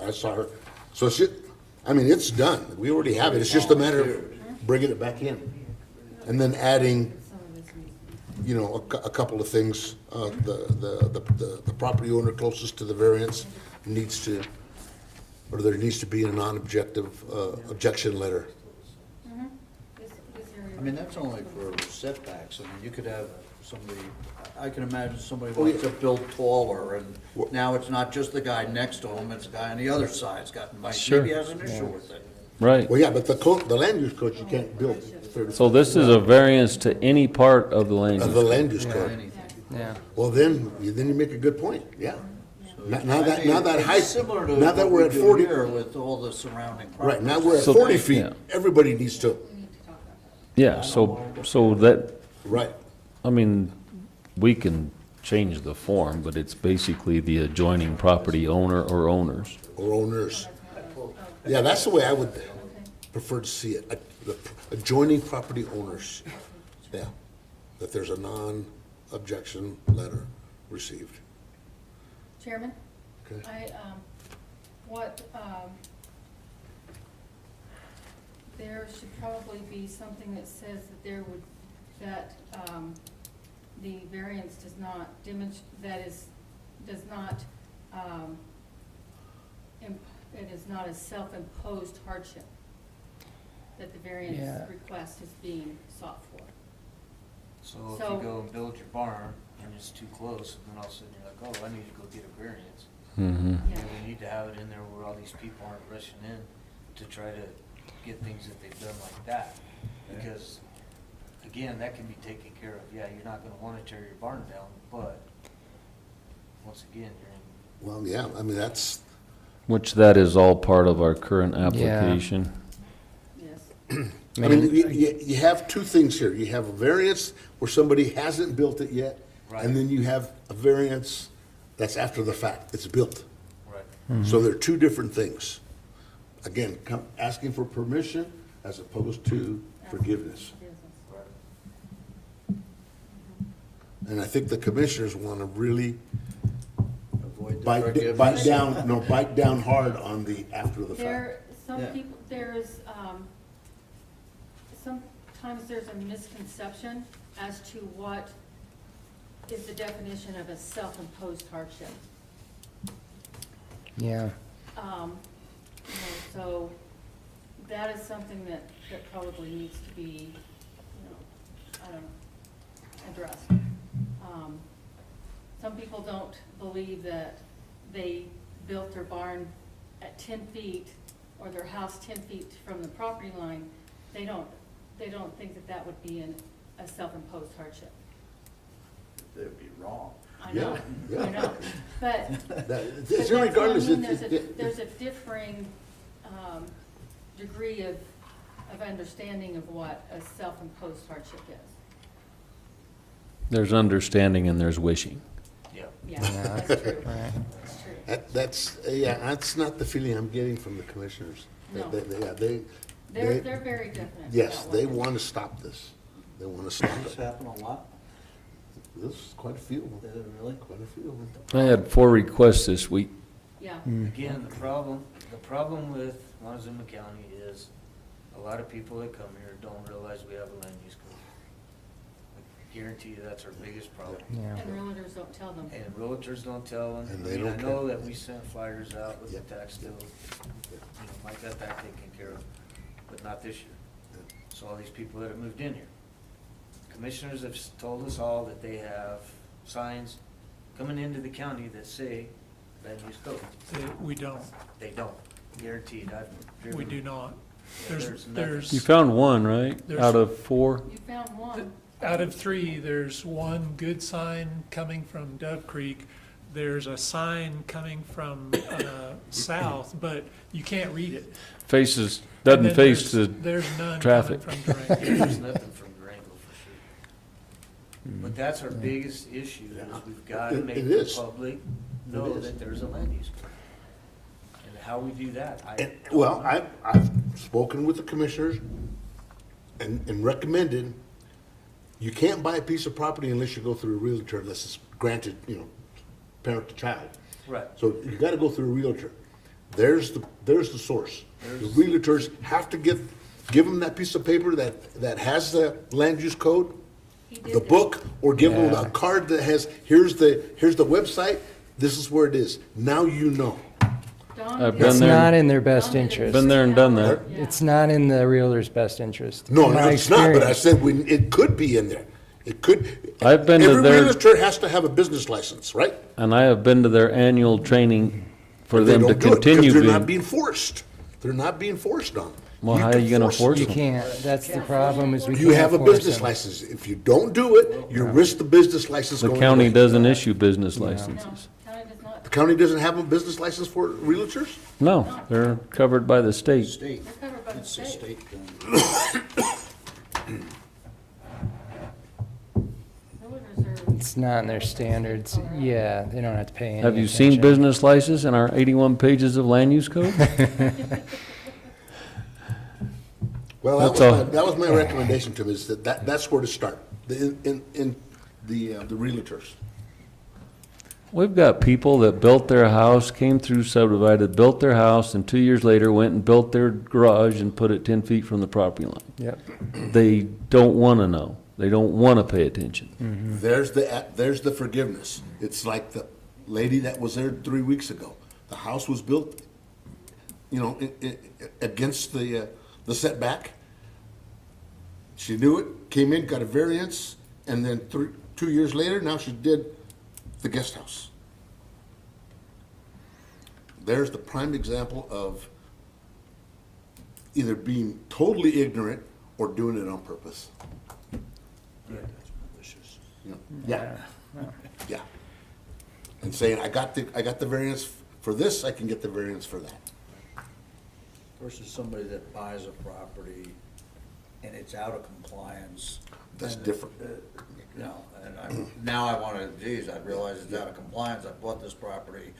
I saw her, so it's done, we already have it, it's just a matter of bringing it back in. And then adding, Some of this needs to be- a couple of things, the property owner closest to the variance needs to, or there needs to be a non-objective, objection letter. This area. I mean, that's only for setbacks. I mean, you could have somebody, I can imagine somebody Oh, wants yeah. to build taller, and now it's not just the guy next to him, it's the guy on the other side's Sure. maybe has an issue with it. Right. Well, yeah, but the land use code, you can't build 30. So this is a variance to any part of the land Of use the code. land use Yeah, code. anything. Yeah. Well, then you make a good point, yeah. Now I that, mean, now that it's height, Similar to now that what we're we at do 40, here with all the surrounding right, properties. now we're at So- 40 feet, Yeah. everybody needs to, We need to talk about that. Yeah, so that, right, I mean, we can change the form, but it's basically the adjoining property owner or owners. or owners. Yeah, that's the way I would prefer to see it, the adjoining property owners, yeah, that there's a non-objection letter received. Chairman? Okay. There should probably be something that says that the variance does not it is not a self-imposed hardship that the variance Yeah. request is being sought for. So if So- you go and build your barn and it's too close, then all of a sudden you're like, oh, I need to go get a variance. Mm-hmm. Yeah. And we need to have it in there where all these people aren't rushing in to try to get things that they've done like that. Because, again, that can be taken care of. Yeah, you're not gonna wanna tear your barn down, but once again, you're in. Well, yeah, I mean, that's, Which that is all part of our current application. Yes. I mean, you have two things here. You have a variance where somebody hasn't built it yet, Right. and then you have a variance that's after the fact, it's built. Right. So they're two different things. Again, asking for permission as opposed to forgiveness. And I think the commissioners want to really Avoid the bite forgiveness. bite down hard on the after the fact. There, some Yeah. people, sometimes there's a misconception as to what is the definition of a self-imposed hardship. Yeah. So that is something that probably needs to be, addressed. Some people don't believe that they built their barn at 10 feet or their house 10 feet from the property line. They don't think that would be a self-imposed hardship. They'd be wrong. I know, Yeah, I know, but. It's But that's what I irregardless. mean, there's a differing degree of understanding of what a self-imposed hardship is. There's understanding and there's wishing. Yeah. Yeah, that's true. Right. That's true. That's not the feeling I'm getting from the commissioners. No. They, They're very definite. yes, about they what want to stop this. They want to stop This it. happen a lot? This is quite a few. Really? Quite a few. I had 4 requests this week. Yeah, Again, the problem with Montezuma County is a lot of people that come here don't realize we have a land use code. I guarantee you that's our biggest problem. Yeah. and realtors don't tell them. And realtors don't tell them. And they I mean, don't I know care. that we sent flyers out with the Yep. tax bill, Mike got that taken care of, but not this year. So all these people that have moved in here. Commissioners have told us all that they have signs coming into the county that say land use code. We don't. They don't, guaranteed, I've driven. We do not. There's There's, You found 1, right? There's- Out of 4? You found one. out of 3, there's one good sign coming from Dove Creek. There's a sign coming from south, but you can't read it. Faces, And doesn't then face the there's none traffic. coming from Durango. There's nothing from Durango for sure. But that's our biggest issue, is we've got to It- make it the is. public know is. that there's a land use code. And how we do that, And, well, I've spoken with the commissioners and recommended, you can't buy a piece of property unless you go through a realtor, unless it's granted, parent to child. Right. So you gotta go through a realtor. There's the source. The realtors have to give them that piece of paper that has the land use code, He did the that. book, or give them Yeah. a card that has, here's the website, this is where it is. Now you know. Dawn I've did been It's there. not in their best Dawn did it interest. Been there and done that. Yeah. It's not in the realtor's best interest. No, in no, my it's not, but I experience. said it could be in there. It could. I've been to Every their- realtor has to have a business license, right? And I have been to their annual training for They them to don't do it because continue they're not being. being forced. They're not being forced on. Well, how are you gonna force You them? can't, that's the problem, is we You can't have a force business them. license. If you don't do it, you risk the business license The going county away. doesn't issue business No, licenses. county does not. The county doesn't have a business license for realtors? No, they're covered by the state. State, They're covered by the it's a state. state thing. Realtors are. It's not in their standards. Yeah, they don't have to pay any Have you seen attention. business license in our 81 pages of land use code? Well, That's all. that was my recommendation to them, is that's where to start, in the realtors. We've got people that built their house, came through subdivided, built their house, and 2 years later went and built their garage and put it 10 feet from the property line. Yep. They don't want to know. They don't want to pay attention. There's the forgiveness. It's like the lady that was there 3 weeks ago. The house was built, against the setback. She knew it, came in, got a variance, and then 2 years later, now she did the guest house. There's the prime example of either being totally ignorant or doing it on purpose. That's malicious. Yeah. Yeah. And saying, I got the variance for this, I can get the variance for that. Versus somebody that buys a property and it's out of compliance. That's And, different. Now I wanna, geez, I realize it's out of compliance, I bought this property,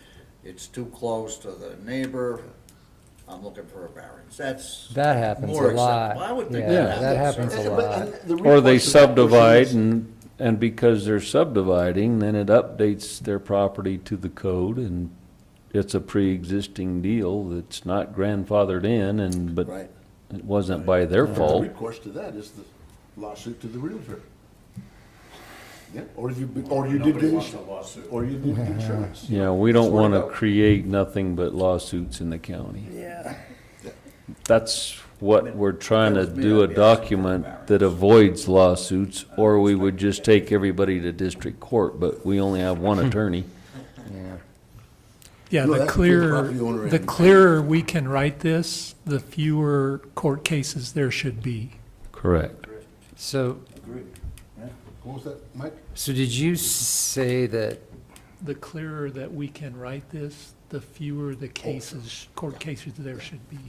it's too close to the neighbor, I'm looking for a variance, That happens more a lot. acceptable. I would think Yeah, that that happens. happens a lot. Or they subdivide and because they're subdividing, then it updates their property to the code and it's a pre-existing deal that's not grandfathered in but Right. it wasn't by their The fault. recourse to that is the lawsuit to the realtor. Yeah, or you did insurance. Yeah, we don't Sort it want to out. create nothing but lawsuits in the county. Yeah. That's what we're trying to do, a document that avoids lawsuits, or we would just take everybody to district court, but we only have one attorney. Yeah. Yeah, No, the that's for the property owner clearer, the and- clearer we can write this, the fewer court cases there should be. Correct. So, Agreed. What was that, Mike? so did you say that, The clearer that we can write this, the fewer the cases, court cases there should be.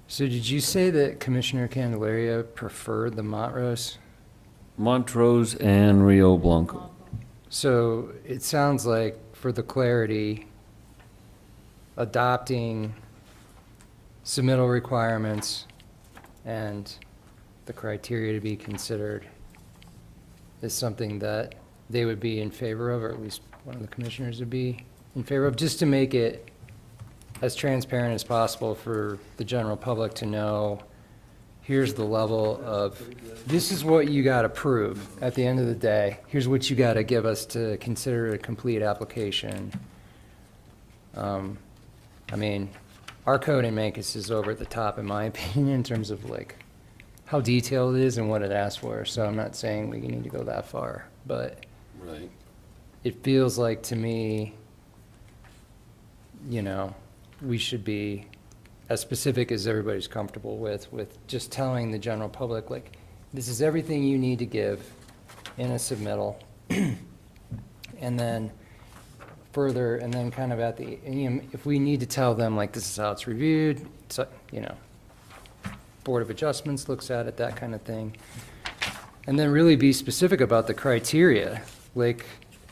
so did you say that Commissioner Candelaria preferred the Montrose? Montrose and Rio Blanco. So it sounds like, for the clarity, adopting submittal requirements and the criteria to be considered is something that they would be in favor of, or at least one of the commissioners would be in favor of, just to make it as transparent as possible for the general public to know, here's the level of, this is what you got to prove at the end of the day. Here's what you got to give us to consider a complete application. I mean, our code in Mancos is over at the top, in my opinion, in terms of like how detailed it is and what it asks for. So I'm not saying we need to go that far, but Right. it feels like to me, you know, we should be as specific as everybody's comfortable with just telling the general public, like, this is everything you need to give in a submittal. And then further, and then kind of at the, you know, if we need to tell them, like, this is how it's reviewed, so, you know, Board of Adjustments looks at it, that kind of thing. And then really be specific about the criteria. Like,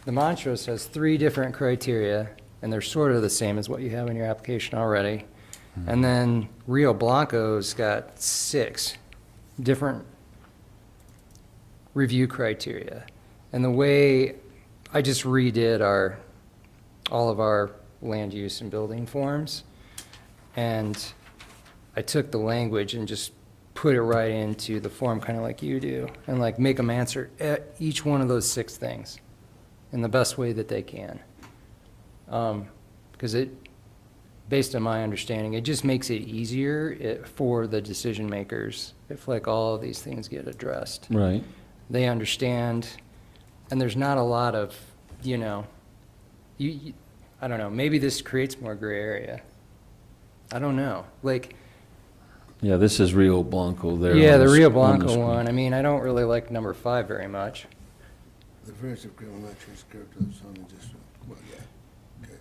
the Montrose has 3 different criteria, and they're sort of the same as what you have in your application already. And then Rio Blanco's got 6 different review criteria. And the way I just redid all of our land use and building forms, and I took the language and just put it right into the form, kind of like you do, and like make them answer each one of those 6 things in the best way that they can. Because it, based on my understanding, it just makes it easier for the decision makers if like all of these things get addressed. Right. They understand, and there's not a lot of, you know, I don't know, maybe this creates more gray area. I don't know, like, Yeah, this is Rio Blanco there. yeah, on the s- Rio on the Blanco screen. one, I mean, I don't really like number 5 very much. The variance of criminal actions character of the zoning district. Well, yeah. Okay.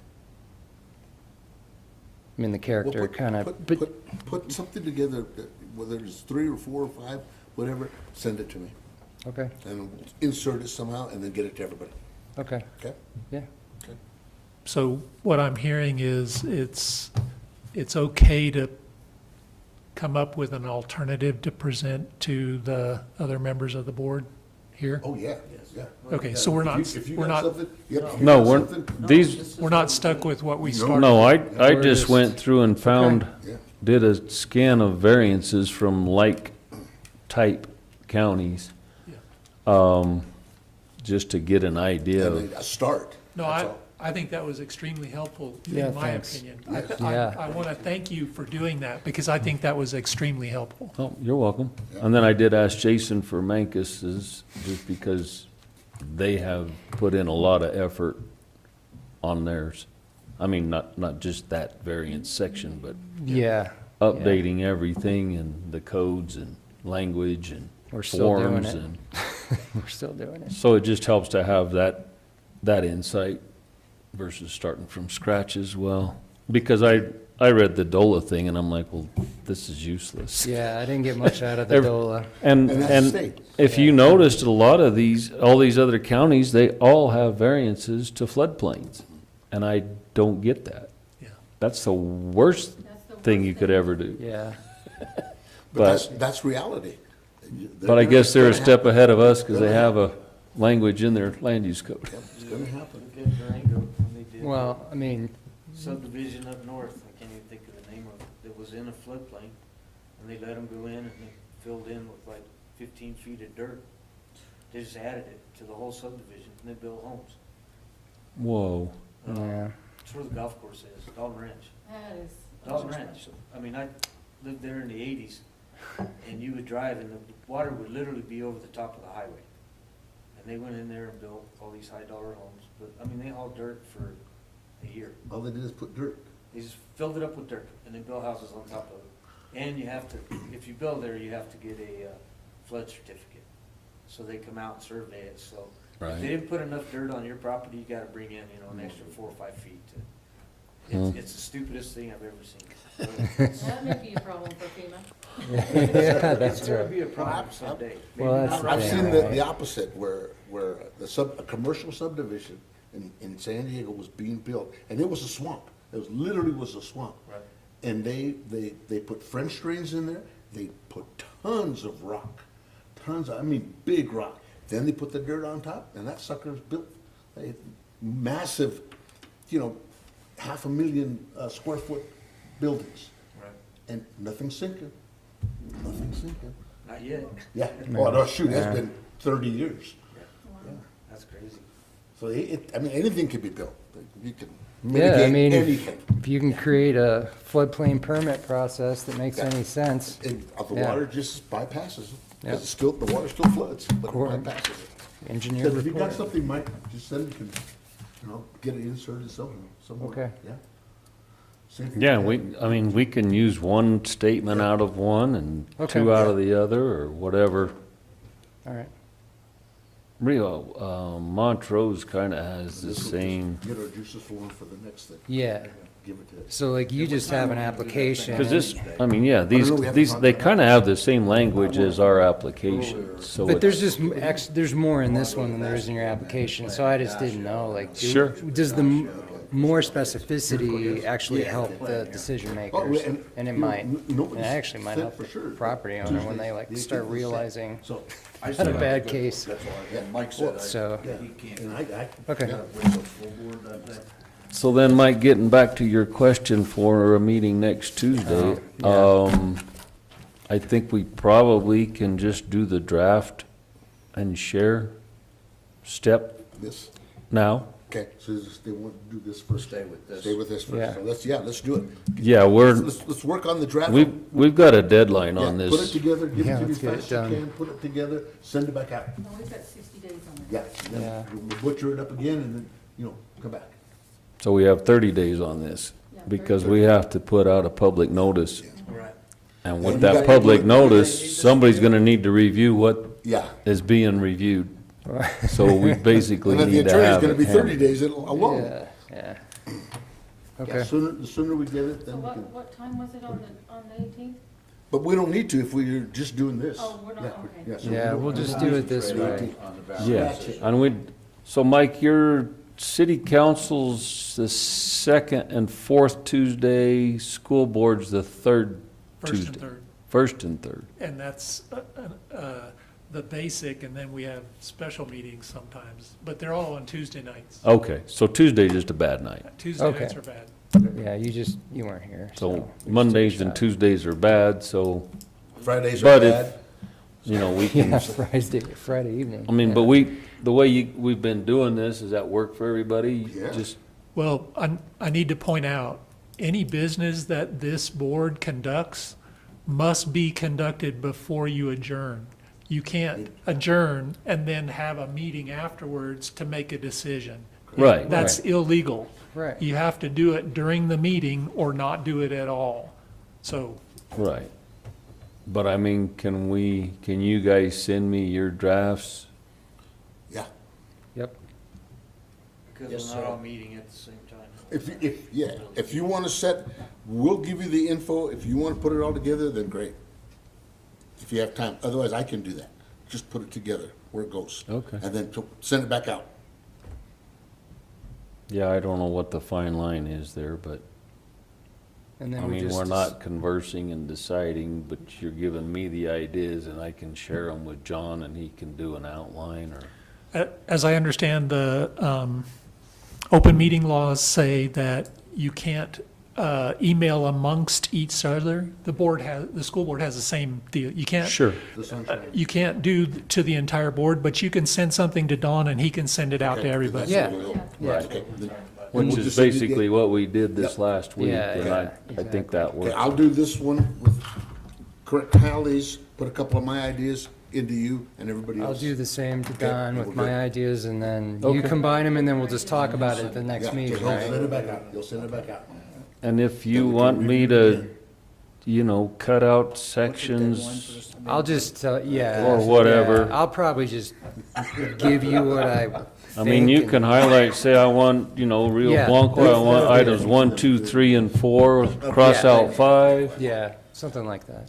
I mean, the character Well, kind of, put- but, Put something together, that- whether it's 3 or 4 or 5, whatever, send it to me. okay, And we'll insert it somehow and then get it to everybody. okay, Okay? yeah. So what I'm hearing is it's okay to come up with an alternative to present to the other members of the board here? Oh, yeah, yeah. Okay, so we're not, If you we're got not, something, yep, if you No, got we're, something, these, we're not stuck with what we started. no, I We're just just- went through and found, yeah. did a scan of variances from like-type counties, just to get an idea And of, then a start. No, that's I, all. I think that was extremely helpful, Yeah, in my thanks. opinion. Yeah. I want to thank you for doing that, because I think that was extremely helpful. oh, you're welcome. And then I did ask Jason for Mancos's, just because they have put in a lot of effort on theirs. I mean, not just that variance section, but Yeah. updating everything and the codes and language and We're still doing forms it. and, We're still doing it. so it just helps to have that insight versus starting from scratch as well. Because I read the DOLA thing and I'm like, well, this is useless. Yeah, I didn't get much out of the Every- DOLA. And, And that's and state. if you noticed, a lot of these, all these other counties, they all have variances to floodplains. And I don't get that. Yeah. That's the worst That's the thing worst you could thing. ever do. Yeah. But that's reality. But I guess they're a step ahead of us because they have a language in their land use code. It's gonna happen. Look at Durango, when they did Well, I mean, subdivision up north, I can't even think of the name of it, that was in a floodplain, and they let them go in and they filled in with like 15 feet of dirt They just added it to the whole subdivision, and they built homes. Whoa. Yeah. It's where the golf course is, Dalton Ranch. That is. Dalton Ranch. I mean, I lived there in the 80s, and you would drive, and the water would literally be over the top of the highway. And they went in there and built all these high-dollar homes, but, I mean, they hauled dirt for a year. All they did is put dirt. They just filled it up with dirt, and then built houses on top of it. And you have to, if you build there, you have to get a flood certificate. So they come out and survey it, so if Right. they didn't put enough dirt on your property, you gotta bring in, an extra 4 or 5 feet to. It's the stupidest thing I've ever seen. That may be a problem for FEMA. Yeah, It's that's gonna right. be a problem someday. Maybe Well, not that's right I've Yeah, seen now. the opposite, where a commercial subdivision in San Diego was being built, and it was a swamp. It was, literally was a swamp. Right. And they put French drains in there, they put tons of rock, I mean, big rock. Then they put the dirt on top, and that sucker's built a massive, 500,000 square foot buildings. Right. And nothing's sinking, nothing's sinking. Not yet. Yeah, oh, no, shoot, Yeah. it's been 30 years. Yeah. That's crazy. So anything can be built. You can Yeah, I mitigate mean, anything. if you can create a floodplain permit process that makes any sense. And the Yeah. water just bypasses it. Yeah. Because the water still floods, but it Correct. bypasses it. Engineer So if you got report. something, Mike, just send it to me. Get it inserted somewhere. Okay. Yeah. Same thing Yeah, with that. we can use one statement out of one and Okay. two out of the other, or whatever. All right. Rio, Montrose kinda has the This will just same, Get our juices flowing for the next thing. Yeah. Give it to it. So like you just have an application. cause this, I mean, yeah, these, know we have these, to they talk about kinda have the same language as our application, so But there's it's, just, there's more in this one than there is in your application, so I just didn't know, like, Sure. does the more specificity actually help the decision makers? And it might. Nobody's It actually might said help for the sure. property owner when they like Tuesdays, start they realizing So, I had a said, bad case. that's all I had. Mike said, So- he can't. and I Okay. Gotta bring the full board that day. so then Mike, getting back to your question for a meeting next Tuesday, I think we probably can just do the draft and share step this, now. okay, so they want to do this first. Stay with this. Stay with this Yeah. first. So let's do it. Yeah, Let's work on the draft. we've got a deadline on Yeah, Put it this. together, give Yeah, it to me let's as get it fast as you done. can, put it together, send it back out. No, we've got 60 days on it. Yeah, and Yeah. then we'll butcher it up again and then, come back. So we have 30 days on this, Yeah, because we have to put out a public notice. Right. And And with you that gotta public do it- notice, somebody's gonna need to review what Yeah. is being reviewed. So we basically And then the need to attorney's have gonna it be 30 handled. days alone. Yeah, yeah. Yeah, Okay. the sooner we get it, So then we can. what time was it on the 18th? But we don't need to if we're just doing this. Oh, we're not, Yeah, okay. yeah, so Yeah, don't- we'll just do it this way. On the back. Yeah, and so Mike, your city council's the second and fourth Tuesday, school board's the third First and Tuesday. third. First and third. And that's the basic, and then we have special meetings sometimes, but they're all on Tuesday nights. Okay, so Tuesday's just a bad night. Tuesday Okay. nights are bad. Yeah, you weren't here, so. So we just Mondays took a and shot. Tuesdays are bad, so, Fridays are But if- bad. we can, Yeah, Friday evening. I mean, yeah. but the way we've been doing this, does that work for everybody? Yeah. Just, Well, I need to point out, any business that this board conducts must be conducted before you adjourn. You can't adjourn and then have a meeting afterwards to make a decision. right, That's right, illegal. Right. You have to do it during the meeting or not do it at all. So, right. But I mean, can you guys send me your drafts? Yeah. Yep. Because Yes, we're not sir. all meeting at the same time. If you want to set, we'll give you the info. If you want to put it all together, then great. If you have time. Otherwise, I can do that. Just put it together where it goes. Okay. And then send it back out. Yeah, I don't know what the fine line is there, but, And I then we mean, just. we're not conversing and deciding, but you're giving me the ideas and I can share them with John and he can do an outline or, as I understand, the open meeting laws say that you can't email amongst each other. The school board has the same deal. You can't. Sure. The sunshine. You can't do to the entire board, but you can send something to Don and he can send it out to everybody. Yeah. Right, okay. Then Which we'll is just send you the- basically what we did this last week, Yeah, and yeah, I think that Okay, works. I'll do this one with correct tallies, put a couple of my ideas into you and everybody I'll else. do the same to Okay, Don with we're my good. ideas, and then you Okay. combine them, and then we'll just talk about it at the next Yeah, meeting, just send right? it back out. You'll send it back out. And if you Then we can want me review it to, again. cut out sections, I'll just, yeah. Or whatever. yeah, I'll probably just give you what I I mean, you think can highlight, say I want, Rio Yeah, Blanco, I that's- want that'll be items it. 1, 2, 3, and 4, cross Yeah. out 5. Yeah, something like that.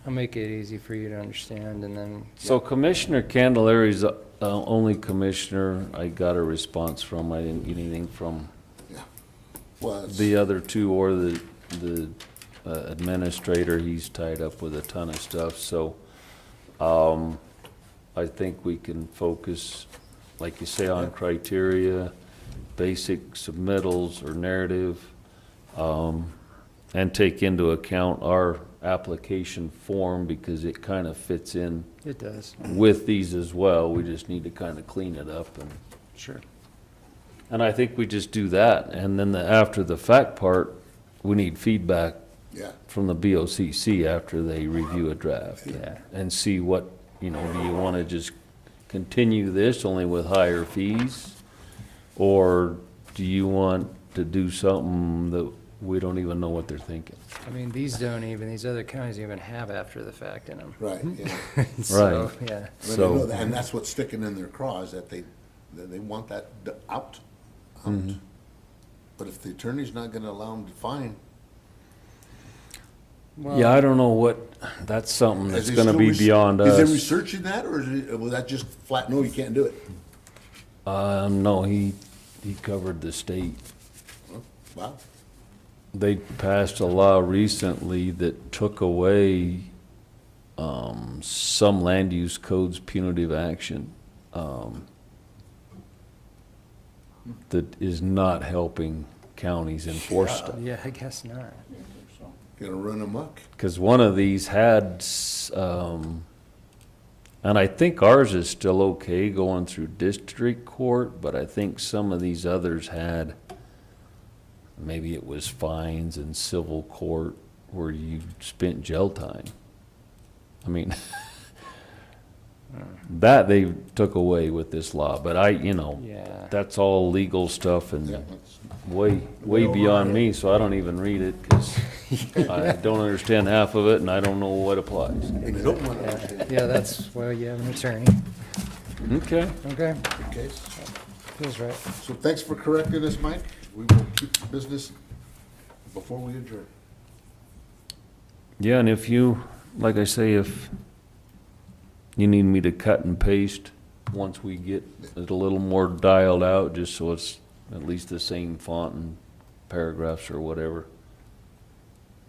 I'll make it easy for you to understand, and then, So Commissioner Candelari's the only commissioner I got a response from. I didn't get anything from Well, it's- the other two or the administrator. He's tied up with a ton of stuff, so I think we can focus, like you say, on criteria, basic submittals or narrative, and take into account our application form because it kind of fits in it does, with these as well. We just need to kind of clean it up, sure. and I think we just do that. And then after the fact part, we need feedback yeah, from the BOCC after they review a draft. Yeah. And see what, do you want to just continue this only with higher fees? Or do you want to do something that we don't even know what they're thinking? I mean, these other counties don't even have after the fact in them. right, yeah. So, yeah. I mean, So- I know that- And that's what's sticking in their craws, that they want that out. Mm-hmm. But if the attorney's not gonna allow them to fine. Yeah, I don't know what, that's something is that's he gonna still be res- beyond Is he us. researching that, or was that just flat, no, you can't do it? No, he covered the state. Wow, They passed a law recently that took away some land use codes punitive action that is not helping counties enforce stuff. Yeah, I guess not. gonna run amok. Because one of these had, and I think ours is still okay going through district court, but I think some of these others had, maybe it was fines in civil court where you spent jail time. I mean, that they took away with this law, but Yeah. that's all legal stuff and Yeah, that's- way beyond me, so I don't even read it because I don't understand half of it and I don't know what applies. And you don't want to understand Yeah, that's, well, you have an attorney. Okay. Okay, the case. feels right. So thanks for correcting us, Mike. We will keep business before we adjourn. Yeah, and if you, like I say, if you need me to cut and paste once we get it a little more dialed out, just so it's at least the same font and paragraphs or whatever,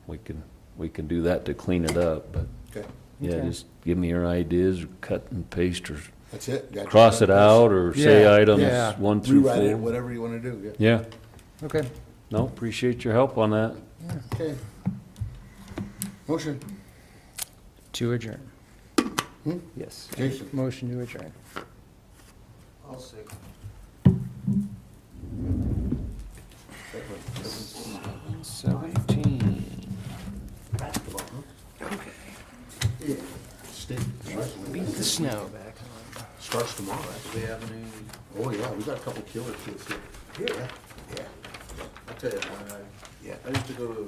we can do that to clean it up, but Okay, yeah, Okay. just give me your ideas, or cut and paste, or that's it. Got your cross it cut. out, or say Yeah, items yeah. 1 through Rewrite it, 4. whatever you want to do, yeah. Yeah, Okay. no, appreciate your help on that. Okay. Motion. To adjourn. Hmm? Yes. Jason. Motion to adjourn. I'll second. 17. Basketball, huh? Okay. Yeah. State. Beat the snow back on. Starts tomorrow. Do we have any, Oh, yeah, we got a couple killer kids here. yeah, Yeah. I'll tell you, Yeah. I used to go to